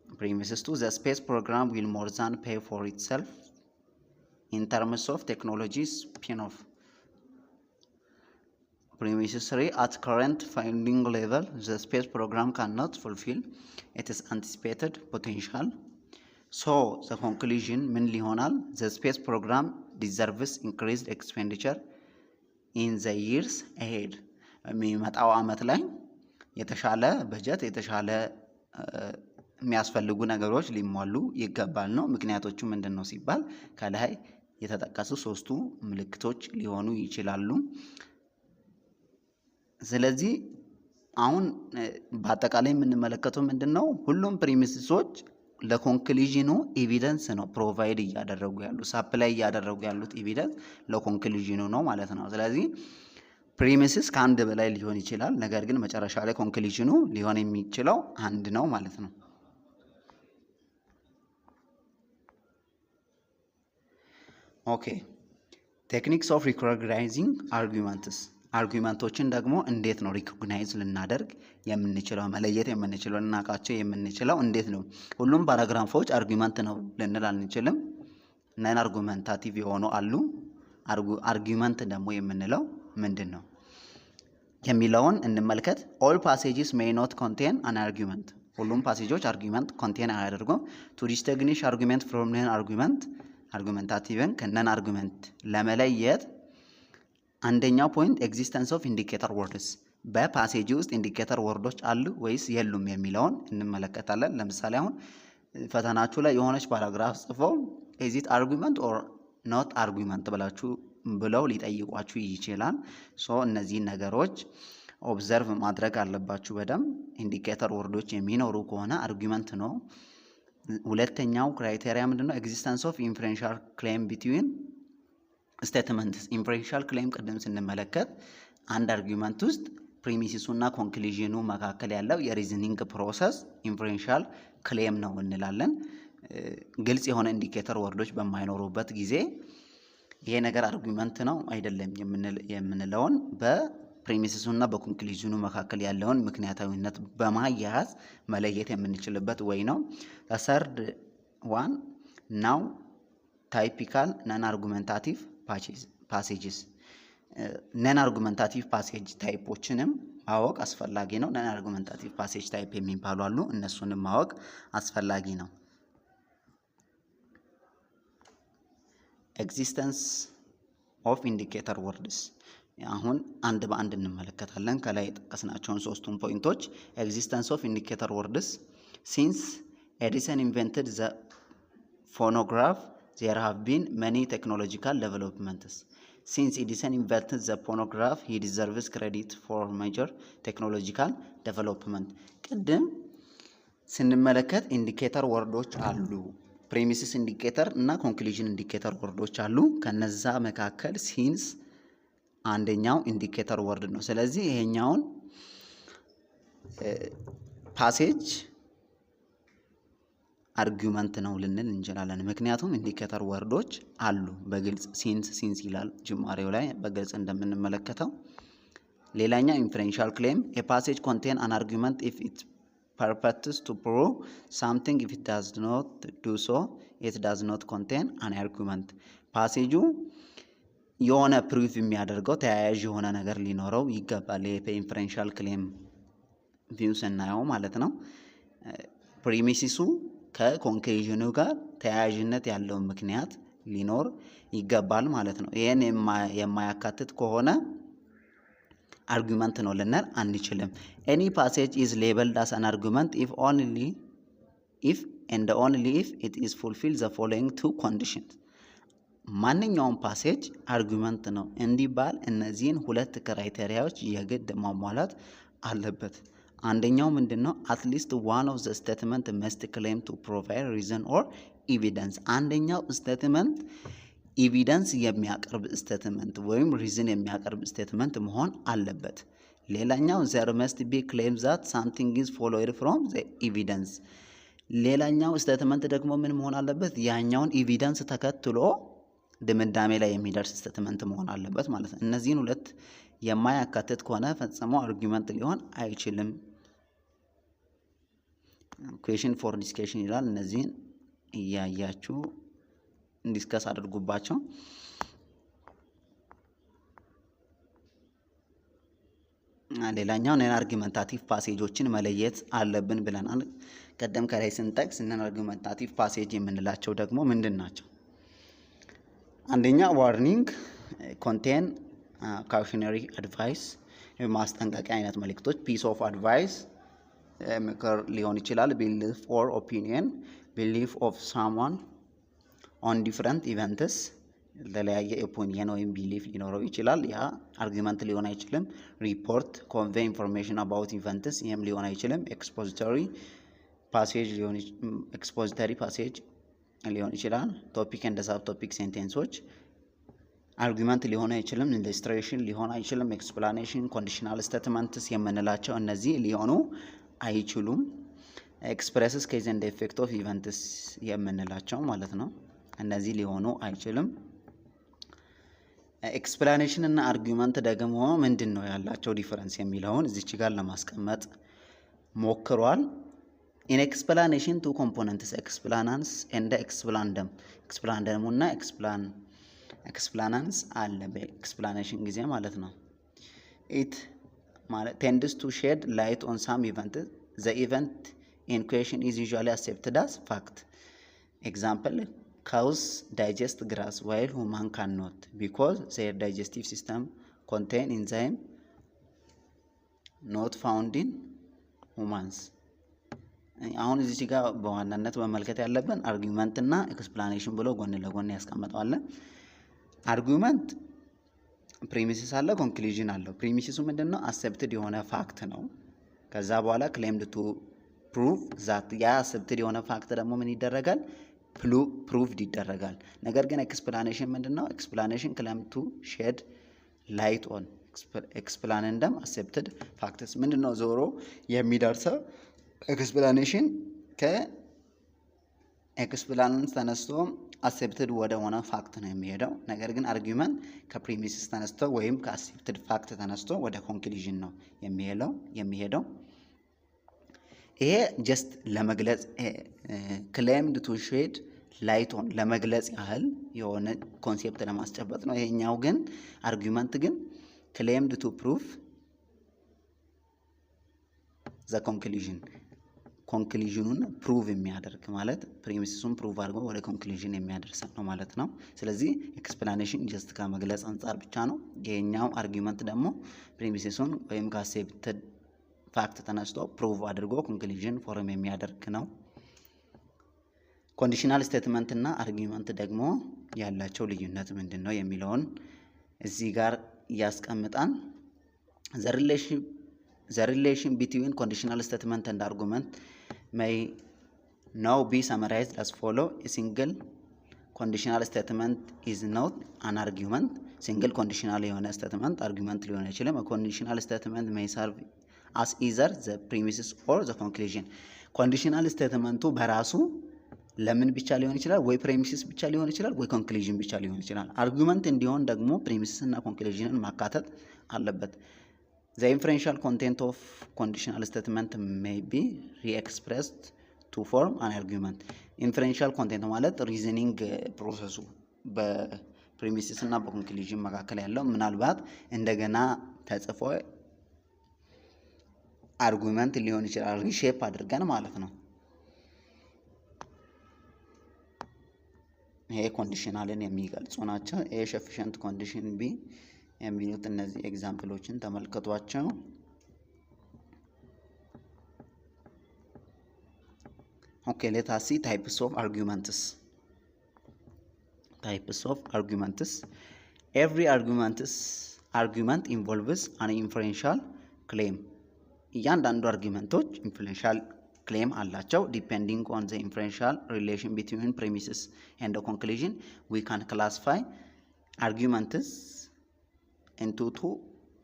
Premises 2 the space program will more than pay for itself in terms of technology spin-off. Premises 3 at current funding level the space program cannot fulfill its anticipated potential. So the conclusion ምን ሊሆናል? the space program deserves increased expenditure in the years ahead. የሚመጣው ዓመት ላይ የተሻለ በጀት የተሻለ የሚያስፈልጉ ነገሮች ሊሟሉ ይገባል ነው። ምክንያቶቹ ምንድነው ሲባል ከላይ የተጠቀሱ ሶስቱ ምልክቶች ሊሆኑ ይችላሉ። ስለዚህ አሁን በአጠቃላይ የምንመለከተው ምንድነው? ሁሉም ፕሪሚሲሶች ለኮንክሉዥኑ ኤቪደንስ ነው ፕሮቫይድ እያደረጉ ያሉ ሳፕላይ እያደረጉ ያሉት ኤቪደንስ ለኮንክሉዥኑ ነው ማለት ነው። ስለዚህ ፕሪሚሲስ ከአንድ በላይ ሊሆን ይችላል። ነገር ግን መጨረሻ ላይ ኮንክሉዥኑ ሊሆን የሚችለው አንድ ነው ማለት ነው። ኦኬ ቴክኒክስ ኦፍ ሪኮግናይዚንግ አርጊውመንትስ አርጊውመንቶችን ደግሞ እንዴት ነው ሪኮግናይዝ ልናደርግ የምንችለው መለየት የምንችለው እናቃቸው የምንችለው እንዴት ነው? ሁሉም ፓራግራፎች አርጊውመንት ነው ልንል አንችልም። ነን አርጉመንታቲቭ የሆኑ አሉ። አርጊውመንት ደግሞ የምንለው ምንድነው የሚለውን እንመልከት። ኦል ፓሴጅስ ሜይ ኖት ኮንቴን አን አርጊውመንት ሁሉም ፓሴጆች አርጊውመንት ኮንቴን አያደርጉም። ቱ ዲስቲንግዊሽ አርጊውመንት ፍሮም ነን አርጊውመንት አርጉመንታቲቭን ከነን አርጉመንት ለመለየት አንደኛው ፖይንት ኤግዚስተንስ ኦፍ ኢንዲኬተር ወርድስ በፓሴጅ ውስጥ ኢንዲኬተር ወርዶች አሉ ወይስ የሉም የሚለውን እንመለከታለን። ለምሳሌ አሁን ፈተናችሁ ላይ የሆነች ፓራግራፍ ጽፈው is it argument or not argument ብለው ሊጠይቋችሁ ይችላል። ሶ እነዚህ ነገሮች ኦብዘርቭ ማድረግ አለባችሁ በደንብ። ኢንዲኬተር ወርዶች የሚኖሩ ከሆነ አርጉመንት ነው። ሁለተኛው ክራይቴሪያ ምንድነው? ኤግዚስተንስ ኦፍ ኢንፈረንሻል ክሌም ቢትዊን ስቴትመንትስ ኢንፈረንሻል ክሌም ቅድም ስንመለከት አንድ አርጊውመንት ውስጥ ፕሪሚሲሱና ኮንክሉዥኑ መካከል ያለው የሪዝኒንግ ፕሮሰስ ኢንፈረንሻል ክሌም ነው እንላለን። ግልጽ የሆነ ኢንዲኬተር ወርዶች በማይኖሩበት ጊዜ ይሄ ነገር አርጊውመንት ነው አይደለም የምንለውን በፕሪሚሲሱና በኮንክሉዥኑ መካከል ያለውን ምክንያታዊነት በማያያዝ መለየት የምንችልበት ወይ ነው። ተሰርድ ዋን ናው ታይፒካል ነን አርጉመንታቲቭ ፓሴጅስ ነን አርጉመንታቲቭ ፓሴጅ ታይፖችንም ማወቅ አስፈላጊ ነው። ነን አርጉመንታቲቭ ፓሴጅ ታይፕ የሚባሉ አሉ። እነሱንም ማወቅ አስፈላጊ ነው። ኤግዚስተንስ ኦፍ ኢንዲኬተር ወርድስ አሁን አንድ በአንድ እንመለከታለን። ከላይ የጠቀስናቸውን ሶስቱን ፖይንቶች ኤግዚስተንስ ኦፍ ኢንዲኬተር ወርድስ ሲንስ ኤዲሰን ኢንቨንትድ ዘ ፎኖግራፍ there have been many technological developments. Since Edison invented the phonograph, he deserves credit for major technological development. ቅድም ስንመለከት ኢንዲኬተር ወርዶች አሉ። ፕሪሚሲስ ኢንዲኬተር እና ኮንክሉዥን ኢንዲኬተር ወርዶች አሉ። ከነዛ መካከል ሲንስ አንደኛው ኢንዲኬተር ወርድ ነው። ስለዚህ ይሄኛውን ፓሴጅ አርጊውመንት ነው ልንል እንችላለን። ምክንያቱም ኢንዲኬተር ወርዶች አሉ በግልጽ ሲንስ ይላል ጅማሬው ላይ በግልጽ እንደምንመለከተው። ሌላኛው ኢንፈረንሻል ክሌም a passage contain an argument if it purports to prove something. if it does not do so it does not contain an argument. ፓሴጁ የሆነ ፕሩፍ የሚያደርገው ተያያዥ የሆነ ነገር ሊኖረው ይገባል። በኢንፈረንሻል ክሌም ቪው ስናየው ማለት ነው። ፕሪሚሲሱ ከኮንክሉዥኑ ጋር ተያያዥነት ያለው ምክንያት ሊኖር ይገባል ማለት ነው። ይሄን የማያካትት ከሆነ አርጊውመንት ነው ልንል አንችልም። any passage is labeled as an argument if and only if it is fulfill the following two conditions. ማንኛውም ፓሴጅ አርጊውመንት ነው እንዲባል እነዚህን ሁለት ክራይቴሪያዎች የግድ ማሟላት አለበት። አንደኛው ምንድነው? at least one of the statement must claim to provide reason or evidence. አንደኛው ስቴትመንት ኤቪደንስ የሚያቀርብ ስቴትመንት ወይም ሪዝን የሚያቀርብ ስቴትመንት መሆን አለበት። ሌላኛው there must be claim that something is followed from the evidence. ሌላኛው ስቴትመንት ደግሞ ምን መሆን አለበት? ያኛውን ኤቪደንስ ተከትሎ ድምዳሜ ላይ የሚደርስ ስቴትመንት መሆን አለበት ማለት ነው። እነዚህን ሁለት የማያካትት ከሆነ ፈጽሞ አርጊውመንት ሊሆን አይችልም። ኩዌሽን ፎር ዲስከሽን ይላል። እነዚህን እያያችሁ ዲስከስ አድርጉባቸው። ሌላኛው ነን አርጊመንታቲቭ ፓሴጆችን መለየት አለብን ብለናል። ቀደም ከላይ ስንጠቅስ ነን አርጊመንታቲቭ ፓሴጅ የምንላቸው ደግሞ ምንድን ናቸው? አንደኛ ዋርኒንግ ኮንቴን ካውሽነሪ አድቫይስ የማስጠንቀቂያ አይነት መልእክቶች፣ ፒስ ኦፍ አድቫይስ ምክር ሊሆን ይችላል። ቢሊፍ ኦር ኦፒኒየን ቢሊፍ ኦፍ ሳምዋን ኦን ዲፍረንት ኢቨንትስ የተለያየ ኦፒኒየን ወይም ቢሊፍ ሊኖረው ይችላል። ያ አርጊመንት ሊሆን አይችልም። ሪፖርት ኮንቬይ ኢንፎርሜሽን አባውት ኢቨንትስ ይህም ሊሆን አይችልም። ኤክስፖዚተሪ ፓሴጅ ሊሆን ይችላል። ቶፒክ ኤንድ ሰብ ቶፒክ ሴንቴንሶች አርጊመንት ሊሆን አይችልም። ኢሉስትሬሽን ሊሆን አይችልም። ኤክስፕላኔሽን ኮንዲሽናል ስቴትመንትስ የምንላቸው እነዚህ ሊሆኑ አይችሉም። ኤክስፕሬስስ ኬዝ ኤንድ ኤፌክት ኦፍ ኢቨንትስ የምንላቸው ማለት ነው። እነዚህ ሊሆኑ አይችልም። ኤክስፕላኔሽን እና አርጊመንት ደግሞ ምንድን ነው ያላቸው ዲፈረንስ የሚለውን እዚች ጋር ለማስቀመጥ ሞክሯል። ኢን ኤክስፕላኔሽን ቱ ኮምፖነንትስ ኤክስፕላናንስ ኤንድ ኤክስፕላንደም እና ኤክስፕላናንስ አለ በኤክስፕላኔሽን ጊዜ ማለት ነው። ኢት ማለት ቴንድስ ቱ ሼድ ላይት ኦን ሳም ኢቨንት ዘ ኢቨንት ኢን ኩዌሽን ኢዝ ዩዥዋሊ አክሴፕትድ አስ ፋክት። ኤግዛምፕል cows digest grass while human cannot because their digestive system contain enzyme not found in humans. አሁን እዚህ ጋር በዋናነት መመልከት ያለብን አርጊውመንት እና ኤክስፕላኔሽን ብሎ ጎን ለጎን ያስቀምጠዋል። አርጊውመንት ፕሪሚሲስ አለ፣ ኮንክሉዥን አለው። ፕሪሚሲሱ ምንድነው? አክሴፕትድ የሆነ ፋክት ነው። ከዛ በኋላ ክሌምድ ቱ ፕሩቭ ዛት ያ አክሴፕትድ የሆነ ፋክት ደግሞ ምን ይደረጋል? ፕሩቭድ ይደረጋል። ነገር ግን ኤክስፕላኔሽን ምንድነው? ኤክስፕላኔሽን ክሌም ቱ ሼድ ላይት ኦን ኤክስፕላንደም አክሴፕትድ ፋክትስ ምንድነው? ዞሮ የሚደርሰው ኤክስፕላኔሽን ከኤክስፕላንስ ተነስቶ አክሴፕትድ ወደ ሆነ ፋክት ነው የሚሄደው። ነገር ግን አርጊውመንት ከፕሪሚሲስ ተነስቶ ወይም ከአክሴፕትድ ፋክት ተነስቶ ወደ ኮንክሉዥን ነው የሚሄደው። ይሄ ጀስት ለመግለጽ ክሌምድ ቱ ሼድ ላይት ኦን ለመግለጽ ያህል የሆነ ኮንሴፕት ለማስጨበጥ ነው። ይሄኛው ግን አርጊውመንት ግን ክሌምድ ቱ ፕሩቭ ዘ ኮንክሉዥኑን ፕሩቭ የሚያደርግ ማለት ፕሪሚሲሱን ፕሩቭ አድርጎ ወደ ኮንክሉዥን የሚያደርስ ነው ማለት ነው። ስለዚህ ኤክስፕላኔሽን ጀስት ከመግለጽ አንጻር ብቻ ነው። ይሄኛው አርጊውመንት ደግሞ ፕሪሚሲሱን ወይም ከአክሴፕትድ ፋክት ተነስቶ ፕሩቭ አድርጎ ኮንክሉዥን ፎርም የሚያደርግ ነው። ኮንዲሽናል ስቴትመንት እና አርጊውመንት ደግሞ ያላቸው ልዩነት ምንድነው የሚለውን እዚህ ጋር ያስቀምጣል። the relation between conditional statement and argument may now be summarized as follow. A single conditional statement is not an argument. single conditional የሆነ statement argument ሊሆን አይችልም። a conditional statement may serve as either the premises or the conclusion ኮንዲሽናል ስቴትመንቱ በራሱ ለምን ብቻ ሊሆን ይችላል? ወይ ፕሬሚሲስ ብቻ ሊሆን ይችላል፣ ወይ ኮንክሉዥን ብቻ ሊሆን ይችላል። አርጉመንት እንዲሆን ደግሞ ፕሬሚሲስ እና ኮንክሉዥንን ማካተት አለበት። The inferential content of conditional statement may be re-expressed to form an argument. Inferential content ማለት ሪዝኒንግ ፕሮሰሱ በፕሬሚሲስ እና በኮንክሉዥን መካከል ያለው ምናልባት እንደገና ተጽፎ አርጉመንት ሊሆን ይችላል፣ ሪሼፕ አድርገን ማለት ነው። ይሄ ኮንዲሽናልን የሚገልጹ ናቸው። ኤ ሰፊሸንት ኮንዲሽን ቢ የሚሉት እነዚህ ኤግዛምፕሎችን ተመልከቷቸው። ኦኬ ሌት አስ ሲ ታይፕስ ኦፍ አርጉመንትስ። ታይፕስ ኦፍ አርጉመንትስ ኤቭሪ አርጉመንት ኢንቮልቭስ አን ኢንፈረንሻል ክሌም። እያንዳንዱ አርጉመንቶች ኢንፈረንሻል claim አላቸው። depending on the inferential relation between premises and the conclusion we can classify arguments into two.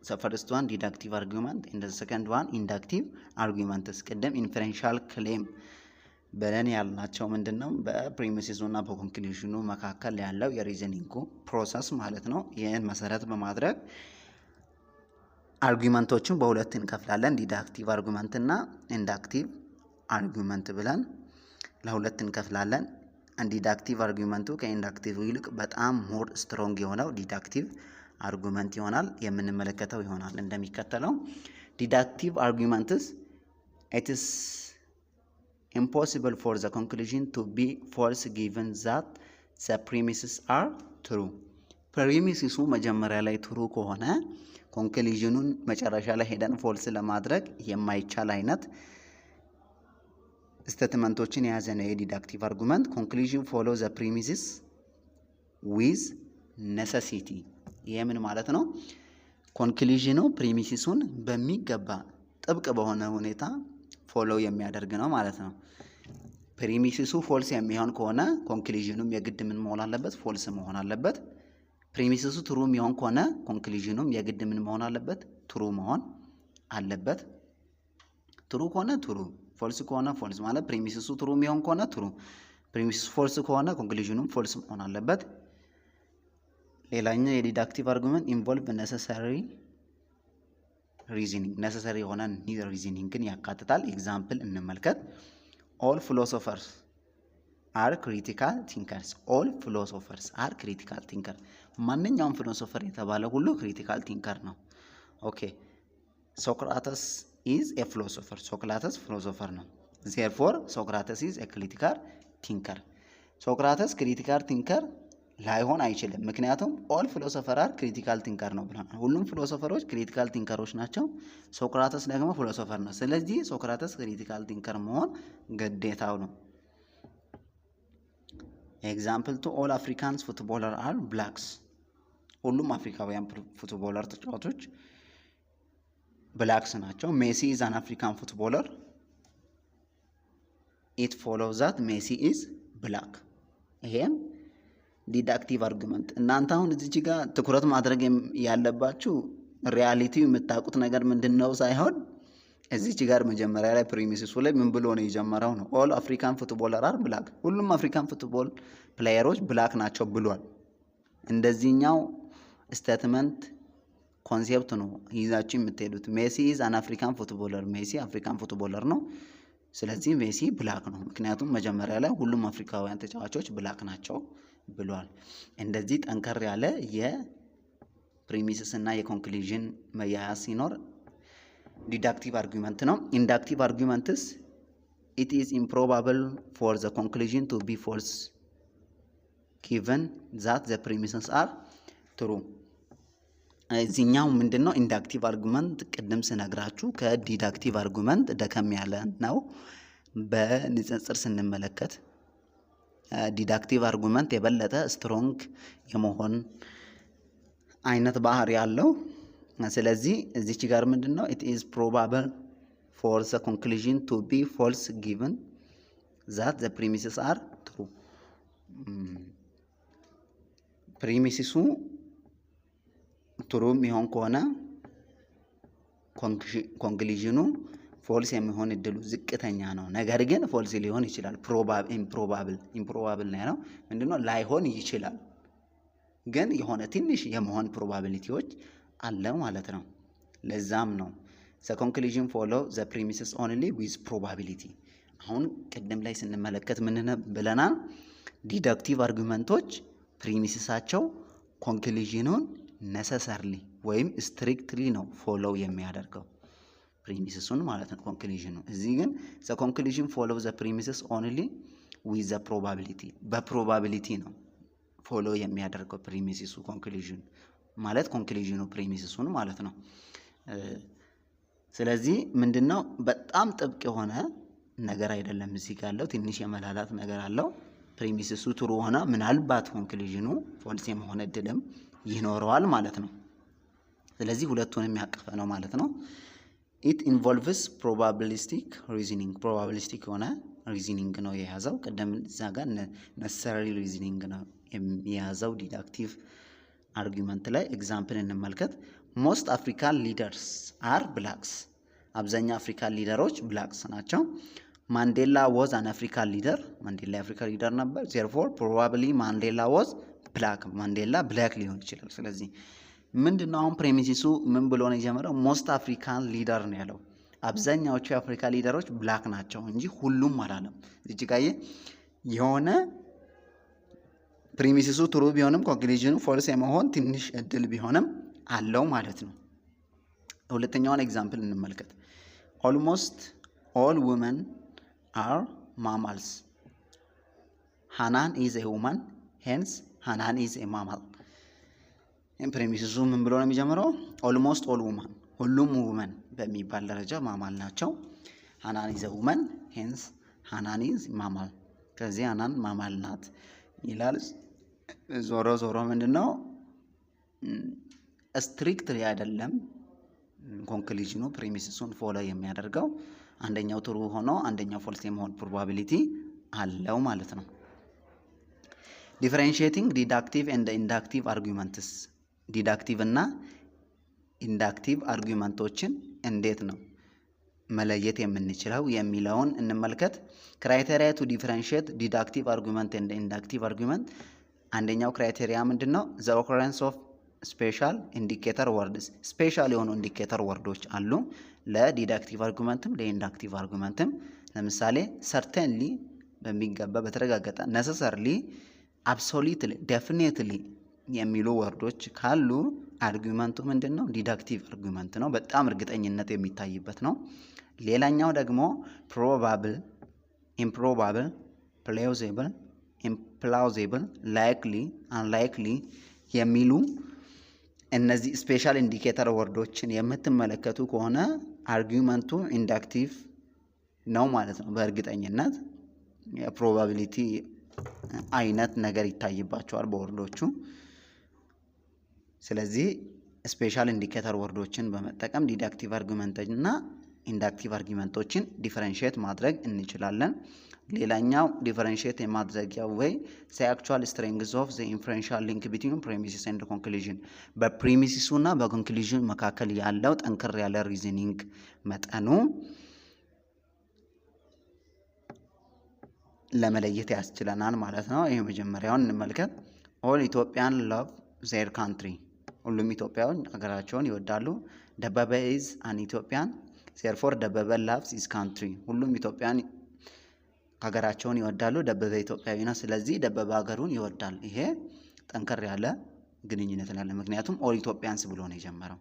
the first one deductive argument and the second one inductive arguments. ቀደም inferential claim በለን ያልናቸው ምንድነው? በፕሪሚሲሱ እና በኮንክሉዥኑ መካከል ያለው የሪዝኒንግ ፕሮሰስ ማለት ነው። ይህን መሰረት በማድረግ አርጉመንቶችን በሁለት እንከፍላለን። ዲዳክቲቭ አርጉመንት እና ኢንዳክቲቭ አርጉመንት ብለን ለሁለት እንከፍላለን። ዲዳክቲቭ አርጉመንቱ ከኢንዳክቲቭ ይልቅ በጣም ሞር ስትሮንግ የሆነው ዲዳክቲቭ አርጉመንት ይሆናል። የምንመለከተው ይሆናል እንደሚከተለው። ዲዳክቲቭ አርጉመንትስ it is impossible for the conclusion to be false given that the premises are true. ፕሪሚሲሱ መጀመሪያ ላይ ትሩ ከሆነ ኮንክሉዥኑን መጨረሻ ላይ ሄደን ፎልስ ለማድረግ የማይቻል አይነት ስቴትመንቶችን የያዘ ነው የዲዳክቲቭ አርጉመንት። ኮንክሉዥን ፎሎ ዘ ፕሪሚሲስ ዊዝ ኔሰሲቲ። ይሄ ምን ማለት ነው? ኮንክሉዥኑ ፕሪሚሲሱን በሚገባ ጥብቅ በሆነ ሁኔታ ፎሎ የሚያደርግ ነው ማለት ነው። ፕሪሚሲሱ ፎልስ የሚሆን ከሆነ ኮንክሉዥኑም የግድ ምን መሆን አለበት? ፎልስ መሆን አለበት። ፕሪሚሲሱ ትሩ የሚሆን ከሆነ ኮንክሉዥኑም የግድ ምን መሆን አለበት? ትሩ መሆን አለበት። ትሩ ከሆነ ትሩ፣ ፎልስ ከሆነ ፎልስ ማለት ፕሪሚሲሱ ትሩ የሚሆን ከሆነ ትሩ፣ ፕሪሚሲሱ ፎልስ ከሆነ ኮንክሉዥኑም ፎልስ መሆን አለበት። ሌላኛው የዲዳክቲቭ አርጉመንት ኢንቮልቭ ኔሰሰሪ ሪዝኒንግ። ኔሰሰሪ የሆነ ሪዝኒንግን ያካትታል። ኤግዛምፕል እንመልከት። ኦል ፊሎሶፈርስ አር ክሪቲካል ቲንከርስ። ኦል ፊሎሶፈርስ አር ክሪቲካል ቲንከር። ማንኛውም ፊሎሶፈር የተባለ ሁሉ ክሪቲካል ቲንከር ነው። ኦኬ ሶክራተስ ኢዝ ኤ ፊሎሶፈር። ሶክራተስ ፊሎሶፈር ነው። ዜርፎር ሶክራተስ ኢዝ ኤ ክሪቲካል ቲንከር። ሶክራተስ ክሪቲካል ቲንከር ላይሆን አይችልም። ምክንያቱም ኦል ፊሎሶፈር አር ክሪቲካል ቲንከር ነው ብለናል። ሁሉም ፊሎሶፈሮች ክሪቲካል ቲንከሮች ናቸው። ሶክራተስ ደግሞ ፊሎሶፈር ነው። ስለዚህ ሶክራተስ ክሪቲካል ቲንከር መሆን ግዴታው ነው። ኤግዛምፕል ቱ ኦል አፍሪካንስ ፉትቦለር አር ብላክስ። ሁሉም አፍሪካውያን ፉትቦለር ተጫዋቾች ብላክስ ናቸው። ሜሲ ኢዝ አን አፍሪካን ፉትቦለር። ኢት ፎሎውስ ዛት ሜሲ ኢዝ ብላክ። ይሄም ዲዳክቲቭ አርጉመንት። እናንተ አሁን እዚህ ጋር ትኩረት ማድረግ ያለባችሁ ሪያሊቲው የምታውቁት ነገር ምንድነው ሳይሆን እዚህ ጋር መጀመሪያ ላይ ፕሪሚሲሱ ላይ ምን ብሎ ነው የጀመረው ነው። ኦል አፍሪካን ፉትቦለር አር ብላክ። ሁሉም አፍሪካን ፉትቦል ፕሌየሮች ብላክ ናቸው ብሏል። እንደዚህኛው ስቴትመንት ኮንሴፕት ነው ይዛችሁ የምትሄዱት። ሜሲ ኢዝ አን አፍሪካን ፉትቦለር። ሜሲ አፍሪካን ፉትቦለር ነው። ስለዚህ ሜሲ ብላክ ነው። ምክንያቱም መጀመሪያ ላይ ሁሉም አፍሪካውያን ተጫዋቾች ብላክ ናቸው ብሏል። እንደዚህ ጠንከር ያለ የፕሪሚሲስ እና የኮንክሉዥን መያያዝ ሲኖር ዲዳክቲቭ አርጉመንት ነው። ኢንዳክቲቭ አርጉመንትስ it is improbable for the conclusion to be false given that the premises are true. እዚህኛው ምንድነው? ኢንዳክቲቭ አርጉመንት ቅድም ስነግራችሁ ከዲዳክቲቭ አርጉመንት ደከም ያለ ነው በንጽጽር ስንመለከት። ዲዳክቲቭ አርጉመንት የበለጠ ስትሮንግ የመሆን አይነት ባህሪ ያለው። ስለዚህ እዚች ጋር ምንድነው? it is probable for the conclusion to be false given that the premises are true. ፕሪሚሲሱ ትሩ የሚሆን ከሆነ ኮንክሉዥኑ ፎልስ የሚሆን እድሉ ዝቅተኛ ነው። ነገር ግን ፎልስ ሊሆን ይችላል። ኢምፕሮባብል ነው ምንድነው? ላይሆን ይችላል፣ ግን የሆነ ትንሽ የመሆን ፕሮባቢሊቲዎች አለ ማለት ነው። ለዛም ነው the conclusion follow the premises only with probability። አሁን ቅድም ላይ ስንመለከት ምን ብለናል? ዲዳክቲቭ አርጉመንቶች ፕሪሚስሳቸው ኮንክሉዥኑን ነሰሰርሊ ወይም ስትሪክትሊ ነው ፎሎው የሚያደርገው ፕሪሚስሱን ማለት ነው ኮንክሉዥኑ። እዚህ ግን the conclusion follow the premises only with the probability በፕሮባቢሊቲ ነው ፎሎ የሚያደርገው ፕሪሚስሱ ኮንክሉዥን ማለት ኮንክሉዥኑ ፕሪሚስሱን ማለት ነው። ስለዚህ ምንድነው በጣም ጥብቅ የሆነ ነገር አይደለም። እዚህ ጋር ያለው ትንሽ የመላላት ነገር አለው። ፕሪሚስሱ ትሩ ሆነ ምናልባት ኮንክሉዥኑ ፎልስ የመሆን እድልም ይኖረዋል ማለት ነው። ስለዚህ ሁለቱን የሚያቀፈ ነው ማለት ነው። it involves probabilistic reasoning probabilistic የሆነ ሪዝኒንግ ነው የያዘው። ቀደም እዛ ጋር necessary reasoning ነው የያዘው ዲዳክቲቭ አርጊውመንት ላይ። ኤግዛምፕል እንመልከት። most african leaders are blacks አብዛኛው አፍሪካን ሊደሮች ብላክስ ናቸው። ማንዴላ was an african leader ማንዴላ የአፍሪካ ሊደር ነበር። therefore probably ማንዴላ was black ማንዴላ ብላክ ሊሆን ይችላል። ስለዚህ ምንድነው አሁን ፕሪሚሲሱ ምን ብሎ ነው የጀመረው? ሞስት አፍሪካን ሊደር ነው ያለው። አብዛኛዎቹ የአፍሪካ ሊደሮች ብላክ ናቸው እንጂ ሁሉም አላለም። እዚህ ጋር የሆነ ፕሪሚሲሱ ትሩ ቢሆንም ኮንክሉዥኑ ፎልስ የመሆን ትንሽ እድል ቢሆንም አለው ማለት ነው። ሁለተኛውን ኤግዛምፕል እንመልከት። ኦልሞስት ኦል ውመን አር ማማልስ ሃናን ኢዝ ኤ ውመን ሄንስ ሃናን ኢዝ ኤ ማማል። ፕሪሚስሱ ምን ብሎ ነው የሚጀምረው? ኦልሞስት ኦል ውመን ሁሉም ውመን በሚባል ደረጃ ማማል ናቸው። ሃናን ኢዝ ኤ ውመን ሄንስ ሃናን ኢዝ ማማል። ከዚህ ሃናን ማማል ናት ይላል። ዞሮ ዞሮ ምንድነው ስትሪክትሊ አይደለም ኮንክሉዥኑ ፕሪሚስሱን ፎሎ የሚያደርገው። አንደኛው ትሩ ሆኖ አንደኛው ፎልስ የመሆን ፕሮባቢሊቲ አለው ማለት ነው። ዲፈረንሺየቲንግ ዲዳክቲቭ ኤንድ ኢንዳክቲቭ አርጊውመንትስ ዲዳክቲቭ እና ኢንዳክቲቭ አርጊውመንቶችን እንዴት ነው መለየት የምንችለው የሚለውን እንመልከት። ክራይቴሪያ ቱ ዲፈረንሺየት ዲዳክቲቭ አርጊውመንት ኤንድ ኢንዳክቲቭ አርጊውመንት። አንደኛው ክራይቴሪያ ምንድነው? ዘ ኦከረንስ ኦፍ ስፔሻል ኢንዲኬተር ወርድስ ስፔሻል የሆኑ ኢንዲኬተር ወርዶች አሉ ለዲዳክቲቭ አርጉመንትም ለኢንዳክቲቭ አርጉመንትም። ለምሳሌ ሰርተንሊ በሚገባ በተረጋገጠ፣ ነሰሰርሊ፣ አብሶሉትሊ፣ ዴፊኒትሊ የሚሉ ወርዶች ካሉ አርጉመንቱ ምንድነው? ዲዳክቲቭ አርጉመንት ነው። በጣም እርግጠኝነት የሚታይበት ነው። ሌላኛው ደግሞ ፕሮባብል፣ ኢምፕሮባብል፣ ፕላውዚብል፣ ኢምፕላውዚብል፣ ላይክሊ፣ አንላይክሊ የሚሉ እነዚህ ስፔሻል ኢንዲኬተር ወርዶችን የምትመለከቱ ከሆነ አርጊውመንቱ ኢንዳክቲቭ ነው ማለት ነው። በእርግጠኝነት የፕሮባቢሊቲ አይነት ነገር ይታይባቸዋል በወርዶቹ። ስለዚህ ስፔሻል ኢንዲኬተር ወርዶችን በመጠቀም ዲዳክቲቭ አርጊውመንት እና ኢንዳክቲቭ አርጊውመንቶችን ዲፈረንሺየት ማድረግ እንችላለን። ሌላኛው ዲፈረንሺየት የማድረጊያው ወይ say actual strengths of the inferential link between premises and conclusion በፕሪሚሲሱ እና በኮንክሉዥን መካከል ያለው ጠንከር ያለ ሪዝኒንግ መጠኑ ለመለየት ያስችለናል ማለት ነው። ይሄ መጀመሪያውን እንመልከት። all Ethiopian love their country ሁሉም ኢትዮጵያውያን ሀገራቸውን ይወዳሉ። ደበበ is an Ethiopian therefore ደበበ loves his country ሁሉም ኢትዮጵያን ሀገራቸውን ይወዳሉ። ደበበ ኢትዮጵያዊ ነው፣ ስለዚህ ደበበ ሀገሩን ይወዳል። ይሄ ጠንከር ያለ ግንኙነት ያለ ምክንያቱም ኦል ኢትዮጵያንስ ብሎ ነው የጀመረው።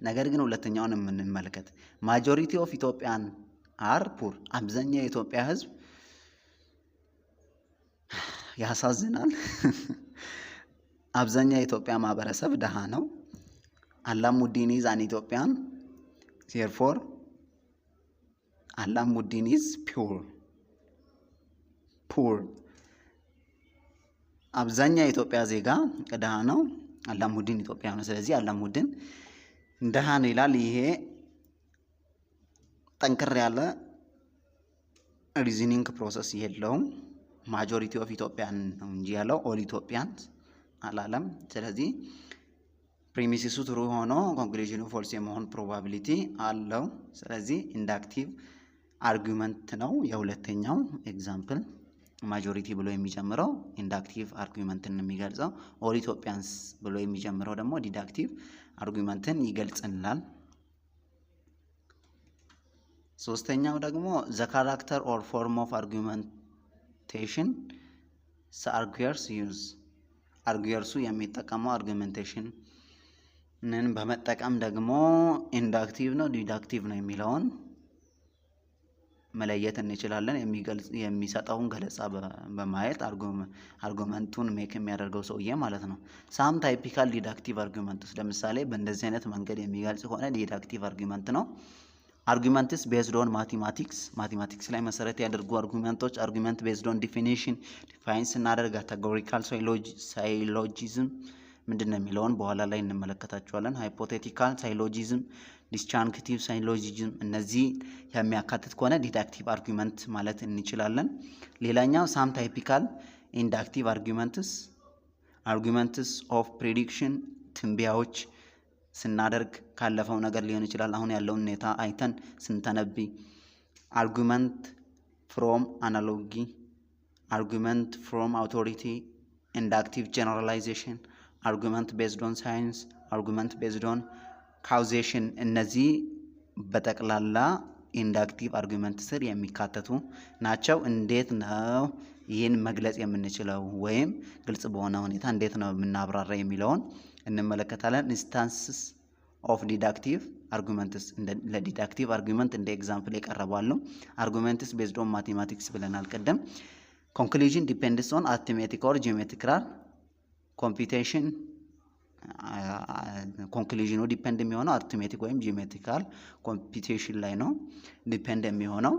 ነገር ግን ሁለተኛውን የምንመለከት ማጆሪቲ ኦፍ ኢትዮጵያን አር ፑር አብዛኛው የኢትዮጵያ ሕዝብ ያሳዝናል። አብዛኛው የኢትዮጵያ ማህበረሰብ ደሃ ነው። አላሙዲን ኢዝ አን ኢትዮጵያን therefore አላሙዲን ኢዝ ፑር አብዛኛው የኢትዮጵያ ዜጋ ደሃ ነው። አላሙዲን ኢትዮጵያ ነው፣ ስለዚህ አላሙዲን ደሃ ነው ይላል። ይሄ ጠንከር ያለ ሪዝኒንግ ፕሮሰስ የለውም። ማጆሪቲ ኦፍ ኢትዮጵያን ነው እንጂ ያለው ኦል ኢትዮጵያን አላለም። ስለዚህ ፕሪሚሲሱ ትሩ ሆኖ ኮንክሉዥኑ ፎልስ የመሆን ፕሮባቢሊቲ አለው። ስለዚህ ኢንዳክቲቭ አርጊውመንት ነው የሁለተኛው ኤግዛምፕል። ማጆሪቲ ብሎ የሚጀምረው ኢንዳክቲቭ አርጊውመንትን የሚገልጸው፣ ኦል ኢትዮጵያንስ ብሎ የሚጀምረው ደግሞ ዲዳክቲቭ አርጊውመንትን ይገልጽልናል። ሶስተኛው ደግሞ ዘ ካራክተር ኦር ፎርም ኦፍ አርጊውመንቴሽን አርጊየርስ ዩዝ፣ አርጊየርሱ የሚጠቀመው አርጊውመንቴሽንን በመጠቀም ደግሞ ኢንዳክቲቭ ነው ዲዳክቲቭ ነው የሚለውን መለየት እንችላለን። የሚሰጠውን ገለጻ በማየት አርጉመንቱን ሜክ የሚያደርገው ሰውዬ ማለት ነው። ሳም ታይፒካል ዲዳክቲቭ አርጉመንትስ፣ ለምሳሌ በእንደዚህ አይነት መንገድ የሚገልጽ ከሆነ ዲዳክቲቭ አርጉመንት ነው። አርጉመንትስ ቤዝድ ኦን ማቴማቲክስ ላይ መሰረት ያደርጉ አርጉመንቶች። አርጉመንት ቤዝድ ኦን ዲፊኒሽን ዲፋይን ስናደርግ ካቴጎሪካል ሳይሎጂዝም ምንድን ነው የሚለውን በኋላ ላይ እንመለከታቸዋለን። ሃይፖቴቲካል ሳይሎጂዝም፣ ዲስጃንክቲቭ ሳይሎጂዝም እነዚህ የሚያካትት ከሆነ ዲዳክቲቭ አርጊውመንት ማለት እንችላለን። ሌላኛው ሳም ታይፒካል ኢንዳክቲቭ አርጊውመንትስ ኦፍ ፕሬዲክሽን፣ ትንበያዎች ስናደርግ ካለፈው ነገር ሊሆን ይችላል አሁን ያለውን ሁኔታ አይተን ስንተነብይ። አርጊውመንት ፍሮም አናሎጊ፣ አርጊውመንት ፍሮም አውቶሪቲ፣ ኢንዳክቲቭ ጀነራላይዜሽን፣ አርጊውመንት ቤዝድ ኦን ሳይንስ፣ አርጊውመንት ቤዝድ ኦን ካውዜሽን እነዚህ በጠቅላላ ኢንዳክቲቭ አርጊውመንት ስር የሚካተቱ ናቸው። እንዴት ነው ይህን መግለጽ የምንችለው ወይም ግልጽ በሆነ ሁኔታ እንዴት ነው የምናብራራ የሚለውን እንመለከታለን። ኢንስታንስስ ኦፍ ዲዳክቲቭ አርጊውመንትስ፣ ለዲዳክቲቭ አርጊውመንት እንደ ኤግዛምፕል የቀረባሉ። አርጊውመንትስ ቤዝድ ኦን ማቴማቲክስ ብለናል ቀደም። ኮንክሉዥን ዲፔንድስ ኦን አርትሜቲክ ኦር ጂኦሜትሪካል ኮምፒቴሽን፣ ኮንክሉዥኑ ዲፔንድ የሚሆነው አርትሜቲክ ወይም ጂኦሜትሪካል ኮምፒቴሽን ላይ ነው ዲፔንድ የሚሆነው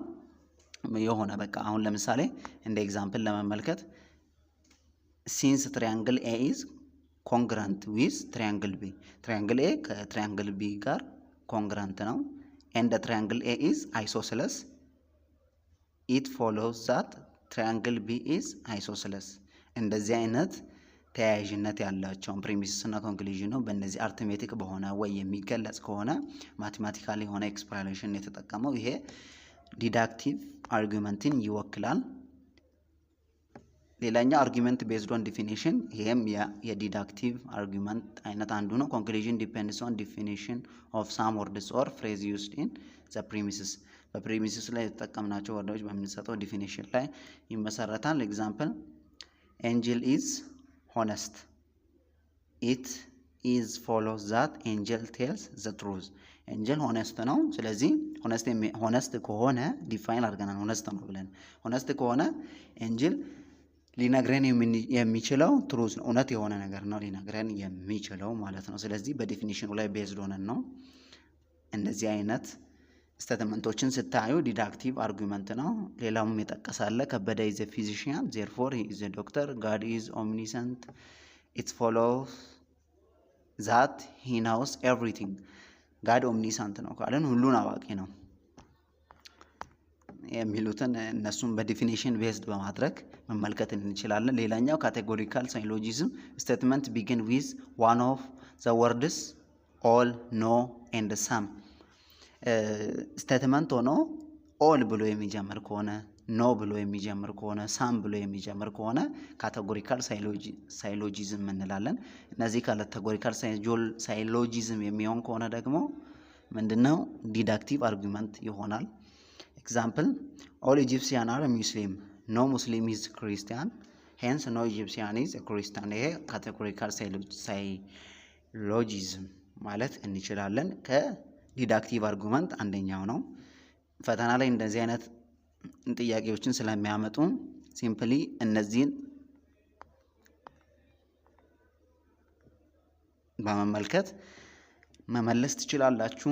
የሆነ በቃ አሁን ለምሳሌ እንደ ኤግዛምፕል ለመመልከት ሲንስ ትሪያንግል ኤ ኢዝ ኮንግራንት ዊዝ ትሪያንግል ቢ፣ ትሪያንግል ኤ ከትሪያንግል ቢ ጋር ኮንግራንት ነው። ኤንድ ትሪያንግል ኤ ኢዝ አይሶስለስ ኢት ፎሎውስ ዛት ትሪያንግል ቢ ኢዝ አይሶስለስ። እንደዚህ አይነት ተያያዥነት ያላቸውን ፕሪሚሲስ እና ኮንክሉዥኑ በእነዚህ አርትሜቲክ በሆነ ወይ የሚገለጽ ከሆነ ማቴማቲካል የሆነ ኤክስፕላኔሽን የተጠቀመው ይሄ ዲዳክቲቭ አርጊውመንትን ይወክላል። ሌላኛው አርጊውመንት ቤዝድ ኦን ዲፊኒሽን፣ ይሄም የዲዳክቲቭ አርጊውመንት አይነት አንዱ ነው። ኮንክሉዥን ዲፔንድስ ኦን ዲፊኒሽን ኦፍ ሳም ወርድስ ኦር ፍሬዝ ዩዝድ ኢን ዘ ፕሪሚሲስ፣ በፕሪሚሲስ ላይ የተጠቀምናቸው ወርዶች በምንሰጠው ዲፊኒሽን ላይ ይመሰረታል። ኤግዛምፕል ኤንጅል ኢዝ ሆነስት ኢት ኢዝ ፎሎውስ ዛት ኤንጀል ቴልስ ዘ ትሩዝ። ኤንጀል ሆነስት ነው። ስለዚህ ሆነስት ከሆነ ዲፋይን አድርገናል። ሆነስት ነው ብለን ሆነስት ከሆነ ኤንጀል ሊነግረን የሚችለው ትሩዝ ነው፣ እውነት የሆነ ነገር ነው ሊነግረን የሚችለው ማለት ነው። ስለዚህ በዲፊኒሽኑ ላይ ቤዝድ ሆነን ነው። እንደዚህ አይነት ስቴትመንቶችን ስታዩ ዲዳክቲቭ አርጊውመንት ነው። ሌላውም የጠቀሳለ ከበደ ኢዝ ኤ ፊዚሽያን ዜርፎር ሂ ኢዝ ኤ ዶክተር፣ ጋድ ኢዝ ኦምኒሰንት ኢት ፎሎውስ ዛት ሂ ናውስ ኤቭሪቲንግ። ጋድ ኦምኒሰንት ነው ካለን ሁሉን አዋቂ ነው የሚሉትን እነሱም በዲፊኒሽን ቤዝድ በማድረግ መመልከት እንችላለን። ሌላኛው ካቴጎሪካል ሳይሎጂዝም ስቴትመንት ቢጊን ዊዝ ዋን ኦፍ ዘ ወርድስ ኦል፣ ኖ ኤንድ ሳም። ስቴትመንት ሆኖ ኦል ብሎ የሚጀምር ከሆነ፣ ኖ ብሎ የሚጀምር ከሆነ፣ ሳም ብሎ የሚጀምር ከሆነ ካቴጎሪካል ሳይሎጂዝም እንላለን። እነዚህ ካቴጎሪካል ሳይሎጂዝም የሚሆን ከሆነ ደግሞ ምንድነው ዲዳክቲቭ አርጊውመንት ይሆናል። ኤግዛምፕል ኦል ኢጂፕሲያን አር ሙስሊም፣ ኖ ሙስሊም ኢዝ ክርስቲያን፣ ሄንስ ኖ ኢጂፕሲያን ኢዝ ክርስቲያን። ይሄ ካቴጎሪካል ሳይሎጂዝም ማለት እንችላለን። ከዲዳክቲቭ አርጊውመንት አንደኛው ነው። ፈተና ላይ እንደዚህ አይነት ጥያቄዎችን ስለሚያመጡ ሲምፕሊ እነዚህን በመመልከት መመለስ ትችላላችሁ።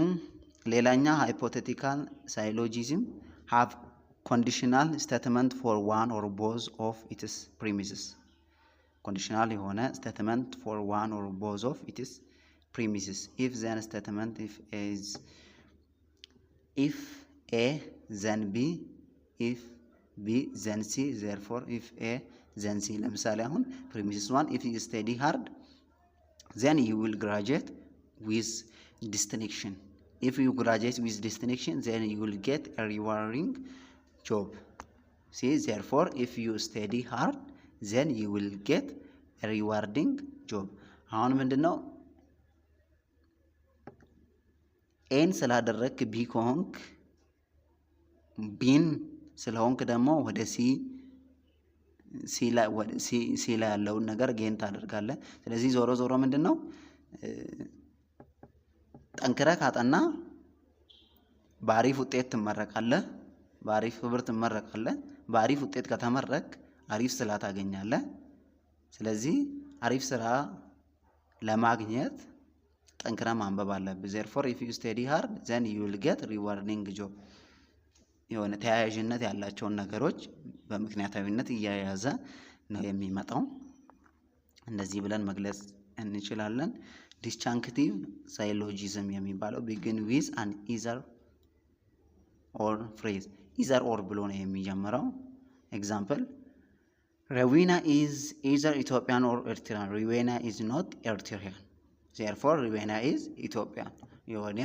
ሌላኛ ሃይፖቴቲካል ሳይሎጂዝም have conditional statement for one or both of its premises። ኮንዲሽናል የሆነ statement for one or both of its premises if then statement if A then B if B then C therefore if A then C። ለምሳሌ አሁን premises 1 if you study hard then you will graduate with distinction. If you graduate with distinction, then you will get a rewarding job. See, therefore, if you study hard, then you will get a rewarding job. አሁን ምንድነው ኤን ስላደረክ ቢ ከሆንክ ቢን ስለሆንክ ደግሞ ወደ ሲ ላይ ያለውን ነገር ጌን ታደርጋለህ። ስለዚህ ዞሮ ዞሮ ምንድነው ጠንክረህ ካጠና በአሪፍ ውጤት ትመረቃለህ፣ በአሪፍ ክብር ትመረቃለህ። በአሪፍ ውጤት ከተመረቅ አሪፍ ስራ ታገኛለህ። ስለዚህ አሪፍ ስራ ለማግኘት ጠንክረህ ማንበብ አለብህ። therefore if you study hard then you will get rewarding job። የሆነ ተያያዥነት ያላቸውን ነገሮች በምክንያታዊነት እያያዘ ነው የሚመጣው። እንደዚህ ብለን መግለጽ እንችላለን። disjunctive syllogism የሚባለው begin with an either or phrase either or ብሎ ነው የሚጀምረው። example Rowena is either Ethiopian or Eritrean. Rowena is not Eritrean. therefore Rowena is Ethiopian. የሆነ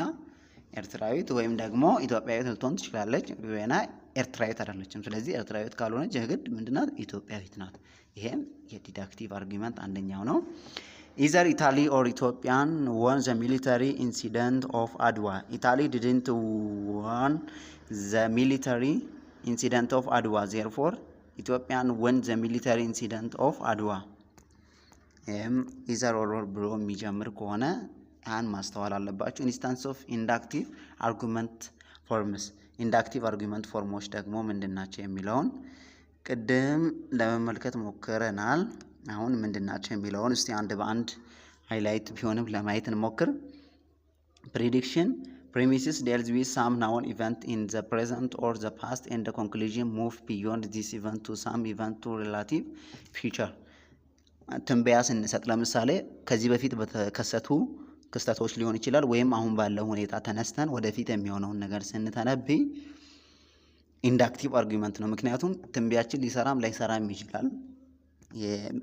ኤርትራዊት ወይም ደግሞ ኢትዮጵያዊት ልትሆን ትችላለች። ሮዌና ኤርትራዊት አይደለችም። ስለዚህ ኤርትራዊት ካልሆነች የግድ ምንድናት? ኢትዮጵያዊት ናት። ይሄም የዲዳክቲቭ አርጊመንት አንደኛው ነው። either Italy or Ethiopian won the military incident of Adwa. Italy didn't won the military incident of Adwa. therefore Ethiopian won the military incident of Adwa. either or ብሎ የሚጀምር ከሆነ ያን ማስተዋል አለባችሁ። ኢንስታንስ ኦፍ ኢንዳክቲቭ አርጉመንት ፎርምስ። ኢንዳክቲቭ አርጉመንት ፎርሞች ደግሞ ምንድናቸው የሚለውን ቅድም ለመመልከት ሞክረናል። አሁን ምንድናቸው የሚለውን እስቲ አንድ በአንድ ሃይላይት ቢሆንም ለማየት እንሞክር። prediction premises deals with some known event in the present or the past and the conclusion move beyond this event to some event to relative future። ትንበያ ስንሰጥ ለምሳሌ ከዚህ በፊት በተከሰቱ ክስተቶች ሊሆን ይችላል፣ ወይም አሁን ባለው ሁኔታ ተነስተን ወደፊት የሚሆነውን ነገር ስንተነብይ ኢንዳክቲቭ አርጊመንት ነው። ምክንያቱም ትንበያችን ሊሰራም ላይሰራም ይችላል።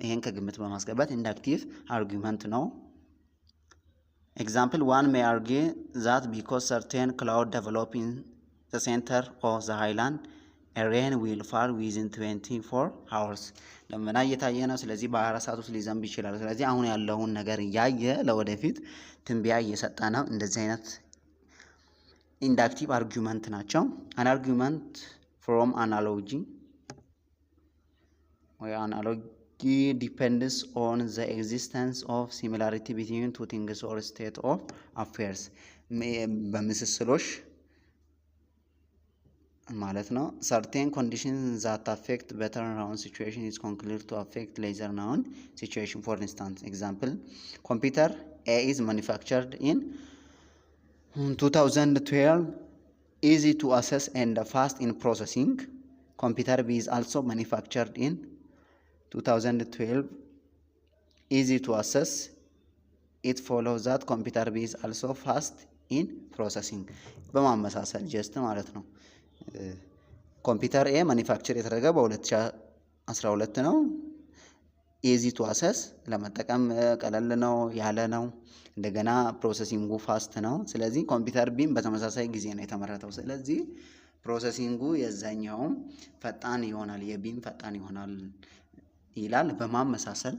ይሄን ከግምት በማስገባት ኢንዳክቲቭ አርጊመንት ነው። example one may argue that because certain cloud develop in the center of the highland a rain will fall within 24 hours። ደመና እየታየ ነው፣ ስለዚህ በ24 ሰዓት ውስጥ ሊዘንብ ይችላል። ስለዚህ አሁን ያለውን ነገር ያየ ለወደፊት ትንበያ እየሰጠ ነው። እንደዚህ አይነት ኢንዳክቲቭ አርጊመንት ናቸው። an argument from analogy ወይ analogy depends on the existence of similarity between two things or state of affairs። በምስስሎሽ ማለት ነው። certain conditions that affect better known situation is concluded to affect lesser known situation. for instance example computer A is manufactured in 2012 easy to access and fast in processing. computer B is also manufactured in 2012 easy to access. it follows that computer B is also fast in processing። በማመሳሰል ጀስት ማለት ነው። ኮምፒውተር ኤ ማኒፋክቸር የተደረገው በ2012 ነው። ኢዚ ቱ አክሰስ ለመጠቀም ቀለል ነው ያለ ነው። እንደገና ፕሮሰሲንጉ ፋስት ነው። ስለዚህ ኮምፒውተር ቢም በተመሳሳይ ጊዜ ነው የተመረተው። ስለዚህ ፕሮሰሲንጉ የዛኛውም ፈጣን ይሆናል፣ የቢም ፈጣን ይሆናል ይላል። በማመሳሰል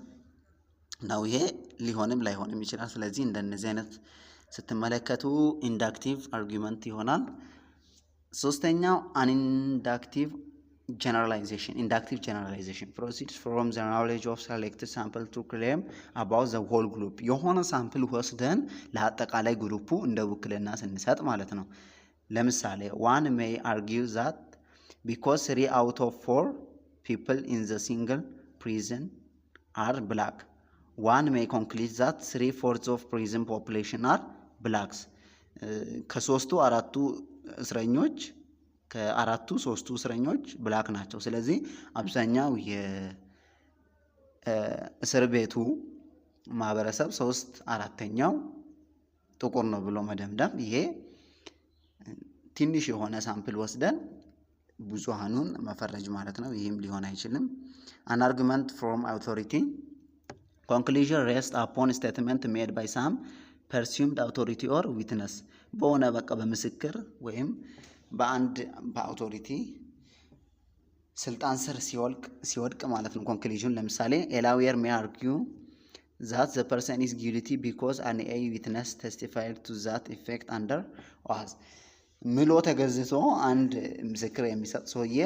ነው። ይሄ ሊሆንም ላይሆንም ይችላል። ስለዚህ እንደነዚህ አይነት ስትመለከቱ ኢንዳክቲቭ አርጊመንት ይሆናል። ሶስተኛው አንኢንዳክቲቭ generalization. Inductive generalization proceeds from the knowledge of selected sample to claim about the whole group. የሆነ ሳምፕል ወስደን ለአጠቃላይ ግሩፑ እንደ ውክልና ስንሰጥ ማለት ነው። ለምሳሌ one may argue that because 3 out of 4 people in the single prison are black, one may conclude that 3/4 of prison population are blacks. ከሶስቱ አራቱ እስረኞች ከአራቱ ሶስቱ እስረኞች ብላክ ናቸው። ስለዚህ አብዛኛው የእስር ቤቱ ማህበረሰብ 3/4ኛው ጥቁር ነው ብሎ መደምደም ይሄ ትንሽ የሆነ ሳምፕል ወስደን ብዙሃኑን መፈረጅ ማለት ነው። ይሄም ሊሆን አይችልም። an argument from authority conclusion rests upon statement made by some presumed authority or witness በሆነ በቃ በምስክር ወይም በአንድ በአውቶሪቲ ስልጣን ስር ሲወድቅ ማለት ነው። ኮንክሉዥን ለምሳሌ a lawyer may argue that the person is guilty because an A witness testified to that effect under oath ምሎ ተገዝቶ አንድ ምስክር የሚሰጥ ሰውዬ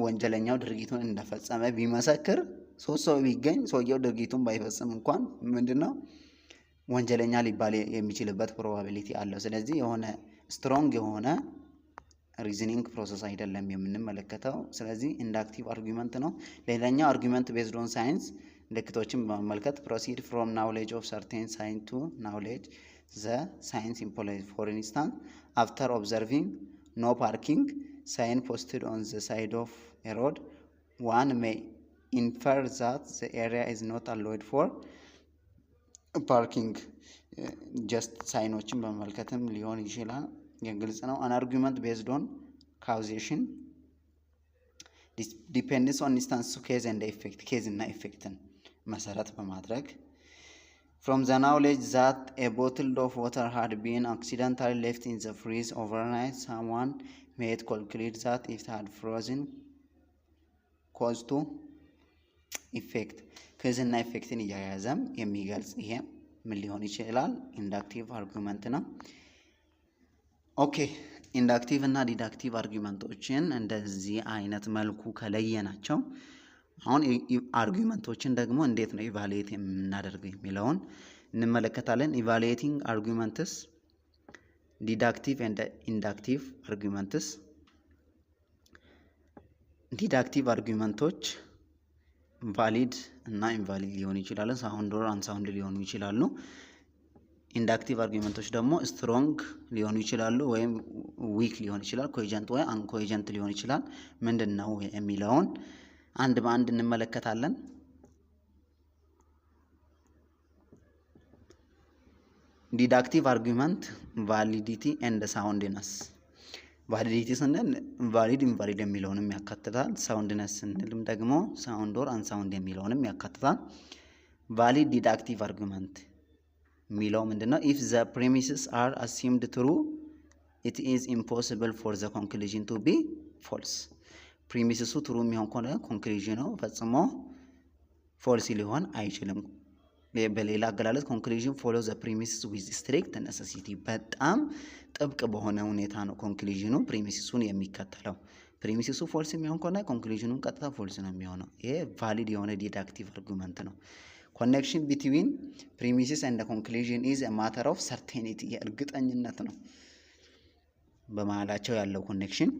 ወንጀለኛው ድርጊቱን እንደፈጸመ ቢመሰክር ሶስት ሰው ቢገኝ ሰውየው ድርጊቱን ባይፈጽም እንኳን ምንድነው ወንጀለኛ ሊባል የሚችልበት ፕሮባቢሊቲ አለው። ስለዚህ የሆነ ስትሮንግ የሆነ ሪዝኒንግ ፕሮሰስ አይደለም የምንመለከተው። ስለዚህ ኢንዳክቲቭ አርጊውመንት ነው። ሌላኛው አርጊውመንት ቤዝድ ኦን ሳይንስ ምልክቶችን በመመልከት proceed from knowledge of certain science to knowledge the science implies. For instance, after observing no parking sign posted on the side of a road, one may infer that the area is not allowed for parking. just ሳይኖችን በመመልከትም ሊሆን ይችላል። የግልጽ ነው። an argument based on causation depends on instance case and effect case እና effecትን መሰረት በማድረግ from the knowledge that a bottle of water had been accidentally left in the freeze overnight, someone may conclude that it had frozen cause to effect cause እና effecትን እያያዘም የሚገልጽ ይሄ ምን ሊሆን ይችላል? ኢንዳክቲቭ አርጊውመንት ነው። ኦኬ ኢንዳክቲቭ እና ዲዳክቲቭ አርጊውመንቶችን እንደዚህ አይነት መልኩ ከለየናቸው አሁን አርጊውመንቶችን ደግሞ እንዴት ነው ኢቫሉዌት የምናደርገው የሚለውን እንመለከታለን። ኢቫሉዌቲንግ አርጊውመንትስ ዲዳክቲቭ ኤንድ ኢንዳክቲቭ አርጊውመንትስ ዲዳክቲቭ አርጊውመንቶች ቫሊድ እና ኢንቫሊድ ሊሆኑ ይችላሉ። ሳውንድ ኦር አንሳውንድ ሊሆኑ ይችላሉ። ኢንዳክቲቭ አርጊውመንቶች ደግሞ ስትሮንግ ሊሆኑ ይችላሉ ወይም ዊክ ሊሆን ይችላል። ኮሄጀንት ወይ አንኮሄጀንት ሊሆን ይችላል። ምንድነው የሚለውን አንድ በአንድ እንመለከታለን። ዲዳክቲቭ አርጊውመንት ቫሊዲቲ ኤንድ ሳውንድነስ ቫሊዲቲ ስንል ቫሊድ ኢንቫሊድ የሚለውንም ያካትታል። ሳውንድነስ ስንልም ደግሞ ሳውንድ ኦር አንሳውንድ የሚለውንም ያካትታል። ቫሊድ ዲዳክቲቭ አርጊውመንት የሚለው ምንድነው? if the premises are assumed true it is impossible for the conclusion to be false. ፕሪሚስሱ ትሩ የሚሆን ከሆነ ኮንክሉዥኑ ፈጽሞ ፎልስ ሊሆን አይችልም። በሌላ አገላለጽ ኮንክሉዥን ፎሎ ዘ ፕሪሚስስ ዊዝ ስትሪክት ነሰሲቲ በጣም ጥብቅ በሆነ ሁኔታ ነው ኮንክሉዥኑ ፕሪሚስሱን የሚከተለው። ፕሪሚስሱ ፎልስ የሚሆን ከሆነ ኮንክሉዥኑን ቀጥታ ፎልስ ነው የሚሆነው። ይሄ ቫሊድ የሆነ ዲዳክቲቭ አርጊውመንት ነው። ኮኔክሽን ቢትዊን ፕሪሚስስ ኤንድ ኮንክሉዥን ኢዝ አ ማተር ኦፍ ሰርቴኒቲ የእርግጠኝነት ነው በመሃላቸው ያለው ኮኔክሽን።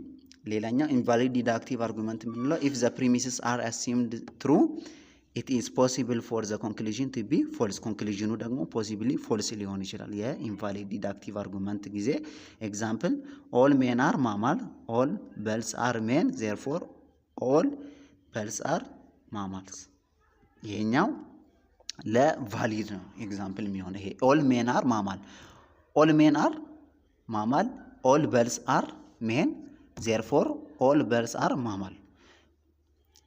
ሌላኛው ኢንቫሊድ ዲዳክቲቭ አርጊውመንት የምንለው if the premises are assumed true it is possible for the conclusion to be false ኮንክሉዥኑ ደግሞ possibly false ሊሆን ይችላል። የኢንቫሊድ ዲዳክቲቭ አርጊውመንት ጊዜ ኤግዛምፕል all men are mammal all birds are men therefore all birds are mammals ይሄኛው ለቫሊድ ነው ኤግዛምፕል የሚሆነው ይሄ all men are mammal all men are mammal all birds are men therefore all birds are mammal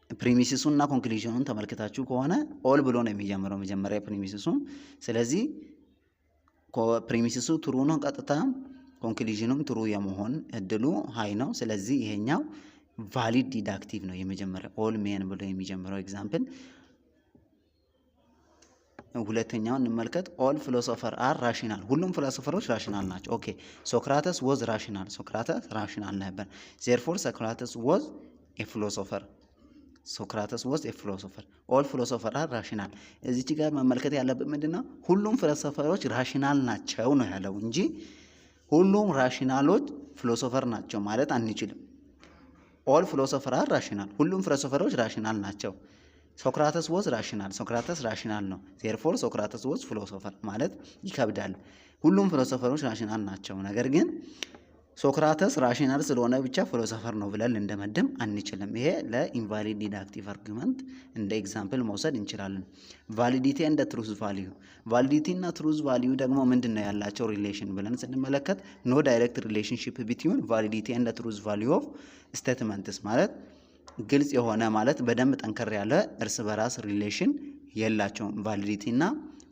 ፕሪሚስሱን እና ኮንክሉዥኑን ተመልክታችሁ ከሆነ ኦል ብሎ ነው የሚጀምረው መጀመሪያ ፕሪሚስሱን። ስለዚህ ፕሪሚስሱ ትሩ ነው ቀጥታ ኮንክሉዥኑም ትሩ የመሆን እድሉ ሃይ ነው። ስለዚህ ይሄኛው ቫሊድ ዲዳክቲቭ ነው የመጀመሪያ ኦል ሜን ብሎ የሚጀምረው ኤግዛምፕል። ሁለተኛውን እንመልከት። ኦል ፊሎሶፈር አር ራሽናል ሁሉም ፊሎሶፈሮች ራሽናል ናቸው። ኦኬ ሶክራተስ ዋዝ ራሽናል ሶክራተስ ራሽናል ነበር። ዜርፎር ሶክራተስ ዋዝ ኤ ፊሎሶፈር ሶክራተስ ዋዝ ኤ ፊሎሶፈር ኦል ፊሎሶፈር አር ራሽናል። እዚች ጋር መመልከት ያለብን ምንድነው ሁሉም ፊሎሶፈሮች ራሽናል ናቸው ነው ያለው እንጂ ሁሉም ራሽናሎች ፊሎሶፈር ናቸው ማለት አንችልም። ኦል ፊሎሶፈር አር ራሽናል ሁሉም ፊሎሶፈሮች ራሽናል ናቸው። ሶክራተስ ዋዝ ራሽናል ሶክራተስ ራሽናል ነው። ዜርፎር ሶክራተስ ዋዝ ፊሎሶፈር ማለት ይከብዳል። ሁሉም ፊሎሶፈሮች ራሽናል ናቸው ነገር ግን ሶክራተስ ራሽናል ስለሆነ ብቻ ፊሎሶፈር ነው ብለን እንደመደም አንችልም። ይሄ ለኢንቫሊድ ዲዳክቲቭ አርጊውመንት እንደ ኤግዛምፕል መውሰድ እንችላለን። ቫሊዲቲ ኤንድ ትሩዝ ቫልዩ ቫሊዲቲ እና ትሩዝ ቫልዩ ደግሞ ምንድነው ያላቸው ሪሌሽን ብለን ስንመለከት ኖ ዳይሬክት ሪሌሽንሺፕ ቢትዊን ቫሊዲቲ ኤንድ ትሩዝ ቫልዩ ኦፍ ስቴትመንትስ ማለት ግልጽ የሆነ ማለት በደንብ ጠንከር ያለ እርስ በራስ ሪሌሽን የላቸውም ቫሊዲቲ እና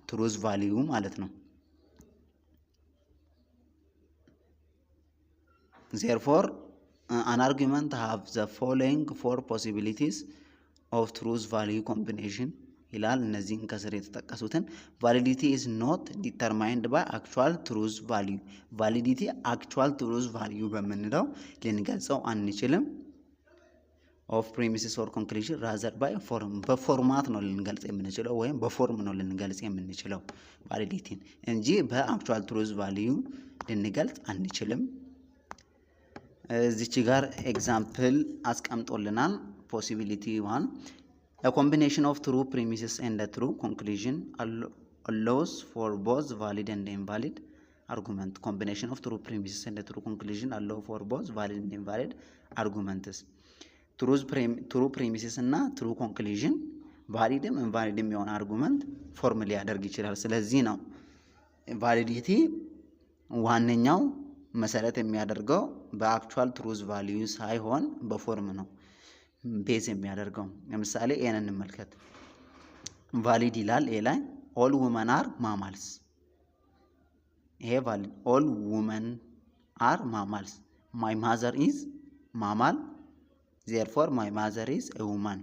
ትሩዝ ቫልዩ ማለት ነው። therefore an argument have the following four possibilities of truth value combination ይላል። እነዚህን ከስር የተጠቀሱትን validity is not determined by actual truth value validity actual truth value በምንለው ልንገልጸው አንችልም። of premises or conclusion rather by form በፎርማት ነው ልንገልጽ የምንችለው ወይም በፎርም ነው ልንገልጽ የምንችለው validity እንጂ በአክቹዋል truth value ልንገልጽ አንችልም። እዚች ጋር ኤግዛምፕል አስቀምጦልናል። possibility 1 a combination of true premises and a true conclusion allows for both valid and invalid argument combination of true premises and a true conclusion allow for both valid and invalid arguments true premises እና true conclusion validም invalidም የሆነ argument ፎርም ሊያደርግ ይችላል። ስለዚህ ነው ቫሊዲቲ ዋነኛው መሰረት የሚያደርገው በአክቹዋል ትሩዝ ቫልዩ ሳይሆን በፎርም ነው ቤዝ የሚያደርገው። ለምሳሌ ኤን እንመልከት። ቫሊድ ይላል ኤ ላይ ኦል ውመን አር ማማልስ። ይሄ ቫሊድ ኦል ውመን አር ማማልስ ማይ ማዘር ኢዝ ማማል therefore my mother is a woman።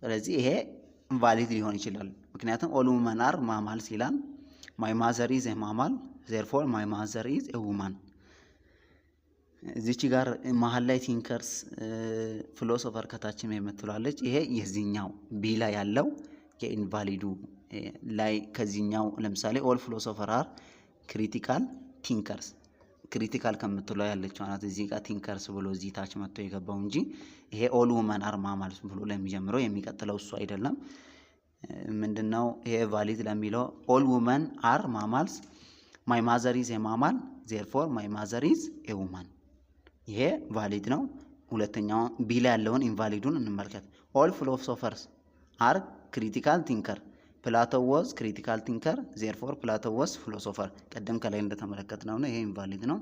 ስለዚህ ይሄ ቫሊድ ሊሆን ይችላል ምክንያቱም ኦል ውመን አር ማማልስ ይላል። my mother is a mammal therefore my mother is a woman። እዚች ጋር መሀል ላይ ቲንከርስ ፊሎሶፈር ከታችም የምትላለች። ይሄ የዚህኛው ቢ ላይ ያለው የኢንቫሊዱ ላይ ከዚህኛው ለምሳሌ ኦል ፊሎሶፈር አር ክሪቲካል ቲንከርስ ክሪቲካል ከምትለው ያለችው አናት እዚህ ጋር ቲንከርስ ብሎ እዚህ ታች መጥቶ የገባው እንጂ ይሄ ኦል ውመን አር ማማልስ ብሎ ለሚጀምረው የሚቀጥለው እሱ አይደለም። ምንድነው ይሄ ቫሊድ ለሚለው ኦል ውመን አር ማማልስ ማይ ማዘር ኢዝ ኤ ማማል therefore my mother is a woman። ይሄ ቫሊድ ነው። ሁለተኛው ቢ ላይ ያለውን ኢንቫሊዱን እንመልከት። ኦል ፊሎሶፈርስ አር ክሪቲካል ቲንከር ፕላቶ ዋዝ ክሪቲካል ቲንከር therefore ፕላቶ ዋዝ ፊሎሶፈር። ቀደም ከላይ እንደተመለከትነው ነው። ይሄ ኢንቫሊድ ነው።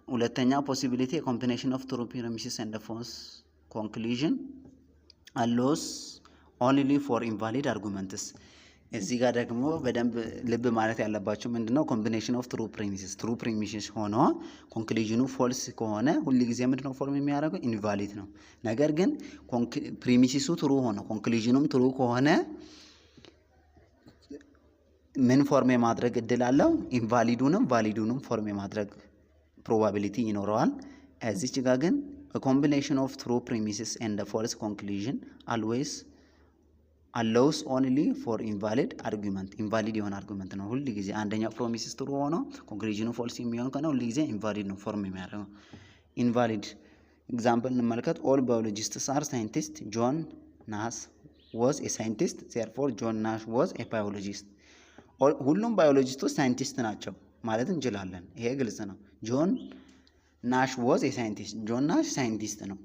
ሁለተኛ ፖሲቢሊቲ ኮምቢኔሽን ኦፍ ትሩ ፕሪሚሲስ ኤንድ ፎልስ ኮንክሉዥን allows only for invalid arguments። እዚህ ጋር ደግሞ በደንብ ልብ ማለት ያለባችሁ ምንድነው ኮምቢኔሽን ኦፍ ትሩ ፕሪሚሲስ ሆኖ ኮንክሉዥኑ ፎልስ ከሆነ ሁሉ ጊዜ ምንድነው ፎርም የሚያደርገው ኢንቫሊድ ነው። ነገር ግን ፕሪሚሲሱ ትሩ ሆኖ ኮንክሉዥኑም ትሩ ከሆነ ምን ፎርም የማድረግ እድል አለው? ኢንቫሊዱንም ቫሊዱንም ፎርም የማድረግ ፕሮባቢሊቲ ይኖረዋል። እዚች ጋር ግን ኮምቢኔሽን ኦፍ ትሩ ፕሪሚሲስ ኤንድ ፎልስ ኮንክሉዥን allows only for invalid argument invalid የሆነ አርጉመንት ነው። ሁሉ ጊዜ አንደኛው ፕሮሚሲስ ትሩ ሆኖ ኮንክሉዥኑ ፎልስ የሚሆን ከሆነ ሁሉ ጊዜ ኢንቫሊድ ነው ፎርም የሚያደርገው። ኢንቫሊድ ኤግዛምፕል እንመልከት። ኦል ባዮሎጂስትስ አር ሳይንቲስት ጆን ናሽ was a scientist therefore ጆን ናሽ was a biologist። ሁሉም ባዮሎጂስቶች ሳይንቲስት ናቸው ማለት እንችላለን። ይሄ ግልጽ ነው። ጆን ናሽ was a scientist ጆን ናሽ ሳይንቲስት ነው።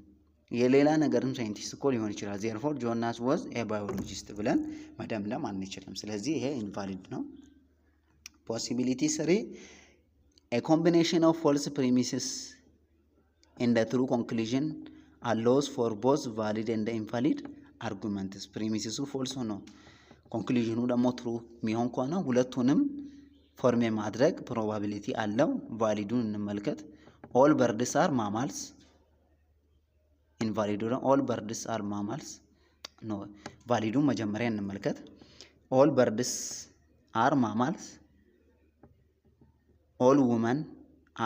የሌላ ነገርም ሳይንቲስት እኮ ሊሆን ይችላል። therefore ጆን ናሽ was a biologist ብለን መደምደም አንችልም። ስለዚህ ይሄ ኢንቫሊድ ነው። possibility 3 a combination of false premises and a true conclusion allows for both valid and invalid arguments። ፕሪሚሲሱ ፎልስ ሆኖ ኮንክሉዥኑ ደግሞ ትሩ የሚሆን ከሆነ ሁለቱንም ፎርም የማድረግ ፕሮባቢሊቲ አለው። ቫሊዱን እንመልከት። ኦል በርድስ አር ማማልስ ኢንቫሊዱ ነው። ኦል በርድስ አር ማማልስ ኖ ቫሊዱን መጀመሪያ እንመልከት። ኦል በርድስ አር ማማልስ ኦል ውመን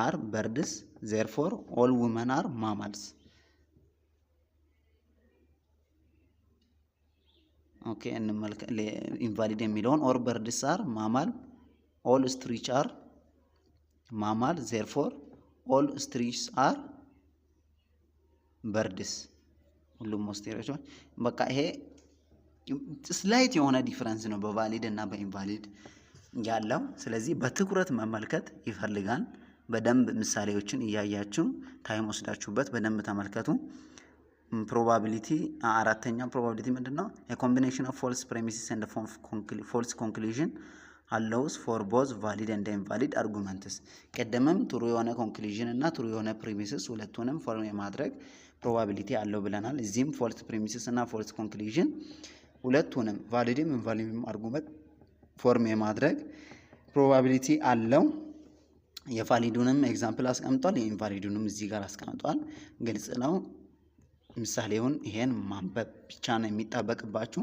አር በርድስ therefore ኦል ውመን አር ማማልስ። ኦኬ እንመልከት ኢንቫሊድ የሚለውን ኦል በርድስ አር ማማል ኦል ስትሪች አር ማማል therefore ኦል ስትሪችስ አር በርድስ። ሁሉም ሞስቴሪዎች በቃ ይሄ ስላይት የሆነ ዲፈረንስ ነው በቫሊድ እና በኢንቫሊድ ያለው። ስለዚህ በትኩረት መመልከት ይፈልጋል። በደንብ ምሳሌዎችን እያያችሁ ታይም ወስዳችሁበት በደንብ ተመልከቱ። ፕሮባቢሊቲ አራተኛ ፕሮባቢሊቲ ምንድነው? a combination of false premises and false conclusion allows for both valid and invalid arguments። ቀደምም ትሩ የሆነ ኮንክሉዥን እና ትሩ የሆነ ፕሪሚሲስ ሁለቱንም ፎርም የማድረግ ፕሮባቢሊቲ አለው ብለናል። እዚህም ፎልስ ፕሪሚሲስ እና ፎልስ ኮንክሉዥን ሁለቱንም ቫሊድም ኢንቫሊድም አርጉመንት ፎርም የማድረግ ፕሮባቢሊቲ አለው። የቫሊዱንም ኤግዛምፕል አስቀምጧል፣ የኢንቫሊዱንም እዚህ ጋር አስቀምጧል። ግልጽ ነው። ምሳሌውን ይሄን ማንበብ ብቻ ነው የሚጠበቅባችሁ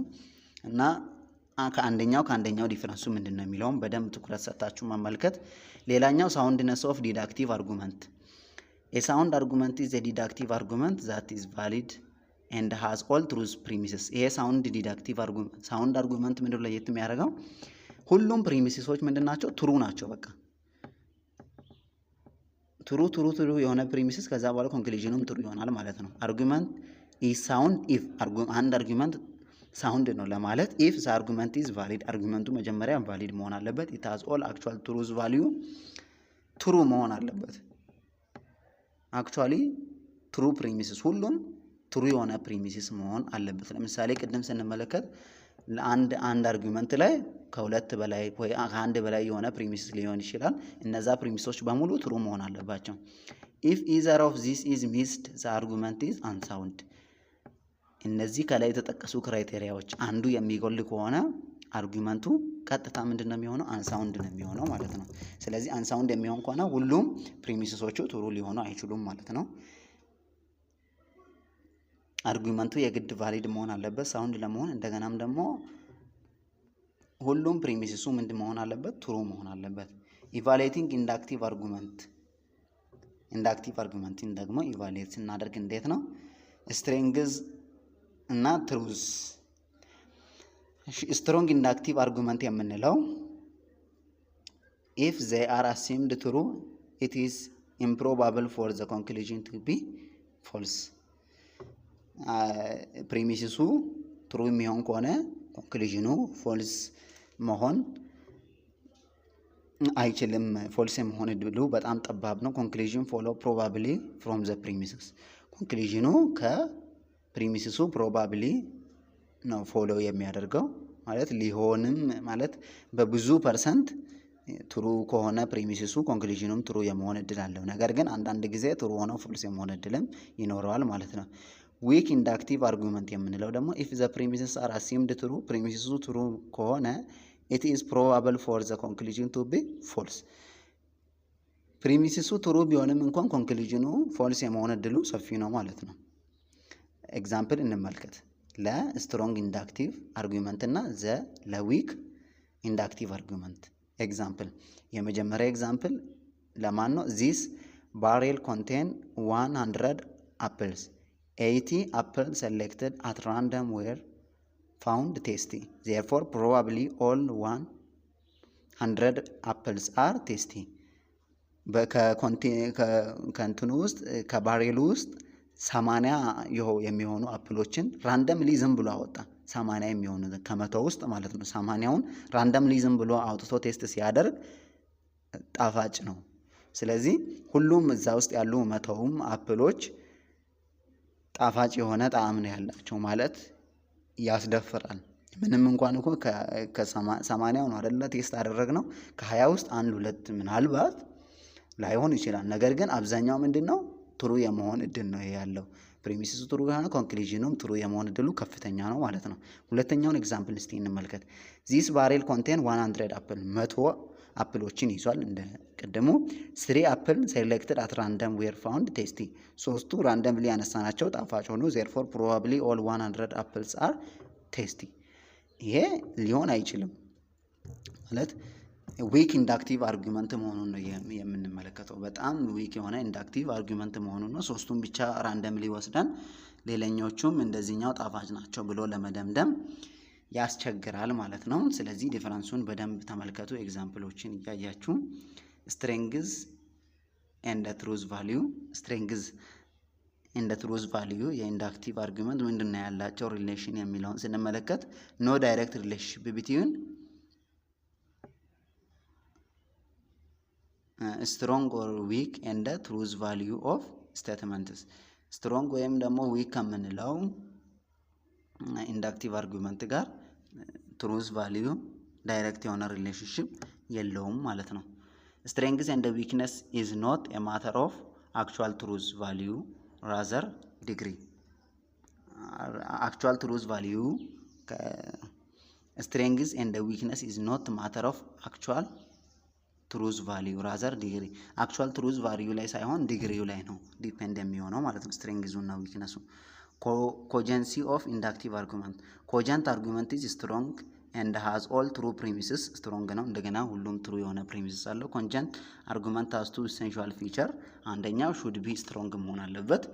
እና ከአንደኛው ዲፈረንሱ ምንድነው የሚለውን በደንብ ትኩረት ሰጣችሁ መመልከት። ሌላኛው ሳውንድነስ ኦፍ ዲዳክቲቭ አርጉመንት። A sound argument is a deductive argument that is valid and has all truth premises። ይሄ ሳውንድ ዲዳክቲቭ አርጉመንት ሳውንድ አርጉመንት ምንድነው ለየት የሚያደርገው? ሁሉም ፕሪሚሲሶች ምንድናቸው? ትሩ ናቸው። በቃ ትሩ የሆነ ፕሪሚሲስ ከዛ በኋላ ኮንክሉዥኑም ትሩ ይሆናል ማለት ነው። አርጉመንት is sound if አንድ አርጉመንት ሳውንድ ነው ለማለት if the argument is valid አርጉመንቱ መጀመሪያ ቫሊድ መሆን አለበት። it has all actual truth value ትሩ መሆን አለበት። አክቹአሊ ትሩ ፕሪሚሲስ ሁሉም ትሩ የሆነ ፕሪሚሲስ መሆን አለበት። ለምሳሌ ቅድም ስንመለከት ለአንድ አርጉመንት ላይ ከሁለት በላይ ወይ ከአንድ በላይ የሆነ ፕሪሚሲስ ሊሆን ይችላል። እነዛ ፕሪሚሶች በሙሉ ትሩ መሆን አለባቸው። if either of these is missed the argument is unsound። እነዚህ ከላይ የተጠቀሱ ክራይቴሪያዎች አንዱ የሚጎል ከሆነ አርጉመንቱ ቀጥታ ምንድነው የሚሆነው? አንሳውንድ ነው የሚሆነው ማለት ነው። ስለዚህ አንሳውንድ የሚሆን ከሆነ ሁሉም ፕሪሚሲሶቹ ትሩ ሊሆኑ አይችሉም ማለት ነው። አርጉመንቱ የግድ ቫሊድ መሆን አለበት ሳውንድ ለመሆን። እንደገናም ደግሞ ሁሉም ፕሪሚሲሱ ምንድን መሆን አለበት? ትሩ መሆን አለበት። ኢቫሉዌቲንግ ኢንዳክቲቭ አርጉመንት። ኢንዳክቲቭ አርጉመንትን ደግሞ ኢቫሉዌት ስናደርግ እንዴት ነው? ስትሬንግዝ እና ትሩዝ። ስትሮንግ ኢንዳክቲቭ አርጉመንት የምንለው if they are assumed true it is improbable for the conclusion to be false። ፕሪሚሲሱ ትሩ የሚሆን ከሆነ ኮንክሉዥኑ ፎልስ መሆን አይችልም። ፎልስ የመሆን እድሉ በጣም ጠባብ ነው። ኮንክሉዥን ፎሎ ፕሮባብሊ ፍሮም ዘ ፕሪሚሲስ። ኮንክሉዥኑ ከፕሪሚሲሱ ፕሮባብሊ ነው ፎሎ የሚያደርገው ማለት ሊሆንም ማለት በብዙ ፐርሰንት ትሩ ከሆነ ፕሪሚሲሱ ኮንክሉዥኑም ትሩ የመሆን እድል አለው። ነገር ግን አንዳንድ ጊዜ ትሩ ሆኖ ፎልስ የመሆን እድልም ይኖረዋል ማለት ነው። ዊክ ኢንዳክቲቭ አርጉመንት የምንለው ደግሞ if the premises are assumed true ፕሪሚሲሱ ትሩ ከሆነ it is probable for the conclusion to be false። ፕሪሚሲሱ ትሩ ቢሆንም እንኳን ኮንክሉዥኑ ፎልስ የመሆን እድሉ ሰፊ ነው ማለት ነው። ኤግዛምፕል እንመልከት ለስትሮንግ ኢንዳክቲቭ አርጉመንት እና ለዊክ ኢንዳክቲቭ አርጉመንት። ኤግዛምፕል የመጀመሪያ ኤግዛምፕል ለማን ነው? this barrel contain 100 apples 80 apples selected at random were found tasty therefore probably all 100 apples are tasty። ከእንትኑ ውስጥ ከባሬሉ ውስጥ 80 የሚሆኑ አፕሎችን ራንደምሊ ዝም ብሎ አወጣ። 80 የሚሆኑ ከመቶ ውስጥ ማለት ነው። 80ውን ራንደምሊ ዝም ብሎ አውጥቶ ቴስት ሲያደርግ ጣፋጭ ነው። ስለዚህ ሁሉም እዛ ውስጥ ያሉ መቶውም አፕሎች ጣፋጭ የሆነ ጣዕም ነው ያላቸው ማለት ያስደፍራል። ምንም እንኳን እኮ ከ80 ነው አይደለ ቴስት አደረግነው ከ20 ውስጥ አንድ ሁለት ምናልባት ላይሆን ይችላል። ነገር ግን አብዛኛው ምንድነው ትሩ የመሆን እድል ነው ያለው። ፕሪሚሲሱ ትሩ የሆነ ኮንክሉዥኑም ትሩ የመሆን እድሉ ከፍተኛ ነው ማለት ነው። ሁለተኛውን ኤግዛምፕል እስቲ እንመልከት። this barrel contain 100 apple 100 አፕሎችን ይዟል። እንደ ቀደሙ 3 apple selected at random were found tasty ሶስቱ ራንደምሊ ያነሳናቸው ጣፋጭ ሆኑ therefore probably all 100 apples are tasty። ይሄ ሊሆን አይችልም ማለት ዊክ ኢንዳክቲቭ አርጉመንት መሆኑን ነው የምንመለከተው። በጣም ዊክ የሆነ ኢንዳክቲቭ አርጉመንት መሆኑን ነው። ሶስቱም ብቻ ራንደምሊ ወስደን ሌላኞቹም እንደዚህኛው ጣፋጭ ናቸው ብሎ ለመደምደም ያስቸግራል ማለት ነው። ስለዚህ ዲፈረንሱን በደንብ ተመልከቱ። ኤግዛምፕሎችን እያያችሁ ስትሬንግዝ ኤንድ ትሩዝ ቫልዩ ስትሬንግዝ ኤንድ ትሩዝ ቫልዩ የኢንዳክቲቭ አርጉመንት ምንድነው ያላቸው ሪሌሽን የሚለውን ስንመለከት ኖ ዳይሬክት ሪሌሽንሺፕ ቢትዊን ስትሮንግ ኦር ዊክ ኤንድ ትሩዝ ቫልዩ ኦፍ ስቴትመንትስ። ስትሮንግ ወይም ደግሞ ዊክ ከምንለው ኢንዳክቲቭ አርጉመንት ጋር ትሩዝ ቫልዩ ዳይሬክት የሆነ ሪሌሽንሺፕ የለውም ማለት ነው። ስትሬንግዝ ኤንድ ዊክነስ ኢዝ ኖት ኤ ማተር ኦፍ አክቹዋል ትሩዝ ቫልዩ ራዘር ዲግሪ። አክቹዋል ትሩዝ ቫልዩ strength and the weakness is not matter of actual ትሩዝ ቫልዩ ራዘር ዲግሪ አክቹዋል ትሩዝ ቫልዩ ላይ ሳይሆን ዲግሪው ላይ ነው ዲፔንድ የሚሆነው ማለት ነው። ስትሬንግዙ እና ዊክነሱ። ኮጀንሲ ኦፍ ኢንዳክቲቭ አርጉመንት ኮጀንት አርጉመንት ኢዝ ስትሮንግ ኤንድ ሃዝ ኦል ትሩ ፕሪሚስስ ስትሮንግ ነው። እንደገና ሁሉም ትሩ የሆነ ፕሪሚስስ አለው። ኮንጀንት አርጉመንት ሃዝ ቱ ኢሴንሻል ፊቸር አንደኛው ሹድ ቢ ስትሮንግ መሆን አለበት።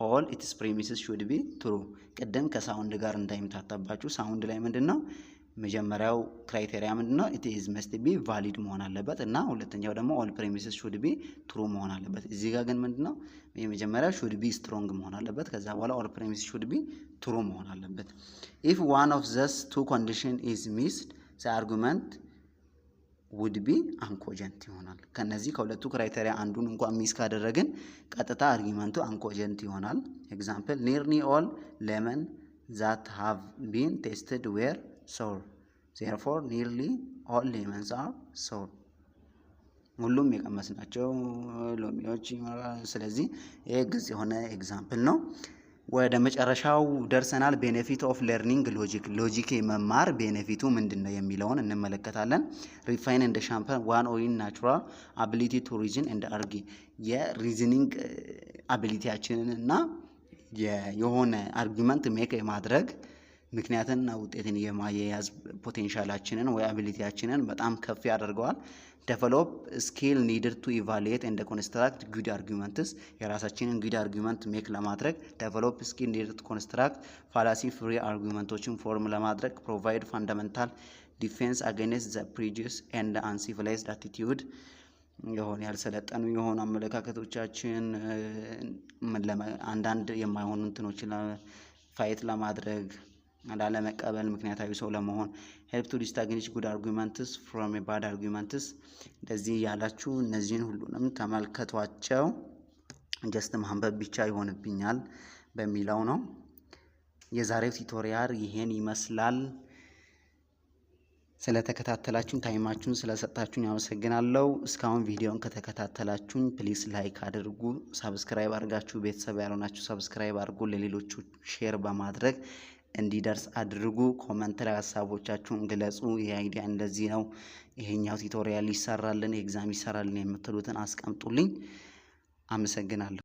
ኦል ኢትስ ፕሪሚስስ ሹድ ቢ ትሩ። ቅድም ከሳውንድ ጋር እንዳይምታታባችሁ ሳውንድ ላይ ምንድነው መጀመሪያው ክራይቴሪያ ምንድነው? ኢት ኢዝ መስት ቢ ቫሊድ መሆን አለበት እና ሁለተኛው ደግሞ ኦል ፕሪሚስስ ሹድ ቢ ትሩ መሆን አለበት። እዚህ ጋር ግን ምንድነው የመጀመሪያው ሹድ ቢ ስትሮንግ መሆን አለበት። ከዛ በኋላ ኦል ፕሪሚስስ ሹድ ቢ ትሩ መሆን አለበት። ኢፍ ዋን ኦፍ ዘስ ቱ ኮንዲሽን ኢዝ ሚስድ ዘ አርጉመንት ውድ ቢ አንኮጀንት ይሆናል። ከነዚህ ከሁለቱ ክራይቴሪያ አንዱን እንኳን ሚስ ካደረግን ቀጥታ አርጊመንቱ አንኮጀንት ይሆናል። ኤግዛምፕል ኒርሊ ኦል ሌመን ዛት ሃቭ ቢን ቴስትድ ዌር sour, therefore nearly all lemons are sour። ሁሉም የቀመስናቸው ሎሚዎች ስለዚህ ይሄ ግልጽ የሆነ ኤግዛምፕል ነው። ወደ መጨረሻው ደርሰናል። ቤኔፊት ኦፍ ለርኒንግ ሎጂክ የመማር ቤኔፊቱ ምንድነው የሚለውን እንመለከታለን። ሪፋይን እንደ ሻምፐን ዋን ኦይን ናቹራል አቢሊቲ ቱ ሪዝን እንደ አርጊ የሪዝኒንግ አቢሊቲያችንን እና የሆነ አርጊመንት ሜክ የማድረግ ምክንያትና ውጤትን የማያያዝ ፖቴንሻላችንን ወይ አቢሊቲያችንን በጣም ከፍ ያደርገዋል። ዴቨሎፕ ስኪል ኒድድ ቱ ኢቫሉዌት ኤንድ ኮንስትራክት ጉድ አርጊመንትስ የራሳችንን ጉድ አርጊመንት ሜክ ለማድረግ ዴቨሎፕ ስኪል ኒድድ ቱ ኮንስትራክት ፋላሲ ፍሪ አርጊመንቶችን ፎርም ለማድረግ ፕሮቫይድ ፋንዳሜንታል ዲፌንስ አጌንስት ዘ ፕሪጁዲስ ኤንድ አንሲቪላይዝድ አቲቲዩድ የሆነ ያልሰለጠኑ የሆኑ አመለካከቶቻችን አንዳንድ የማይሆኑ እንትኖችን ፋይት ለማድረግ ላለመቀበል ምክንያታዊ ሰው ለመሆን ሄልፕ ቱ ዲስቲንጉይሽ ጉድ አርጊመንትስ ፍሮም ባድ አርጊመንትስ እንደዚህ ያላችሁ እነዚህን ሁሉንም ተመልከቷቸው። ጀስት ማንበብ ብቻ ይሆንብኛል በሚለው ነው። የዛሬው ቱቶሪያል ይሄን ይመስላል። ስለተከታተላችሁን ታይማችሁን ስለሰጣችሁን ያመሰግናለሁ። እስካሁን ቪዲዮውን ከተከታተላችሁን ፕሊስ ላይክ አድርጉ፣ ሰብስክራይብ አድርጋችሁ ቤተሰብ ያልሆናችሁ ሰብስክራይብ አድርጉ፣ ለሌሎቹ ሼር በማድረግ እንዲደርስ አድርጉ። ኮሜንት ላይ ሀሳቦቻችሁን ግለጹ። ይሄ አይዲያ እንደዚህ ነው፣ ይሄኛው ቱቶሪያል ይሰራልን፣ ኤግዛም ይሰራልን የምትሉትን አስቀምጡልኝ። አመሰግናለሁ።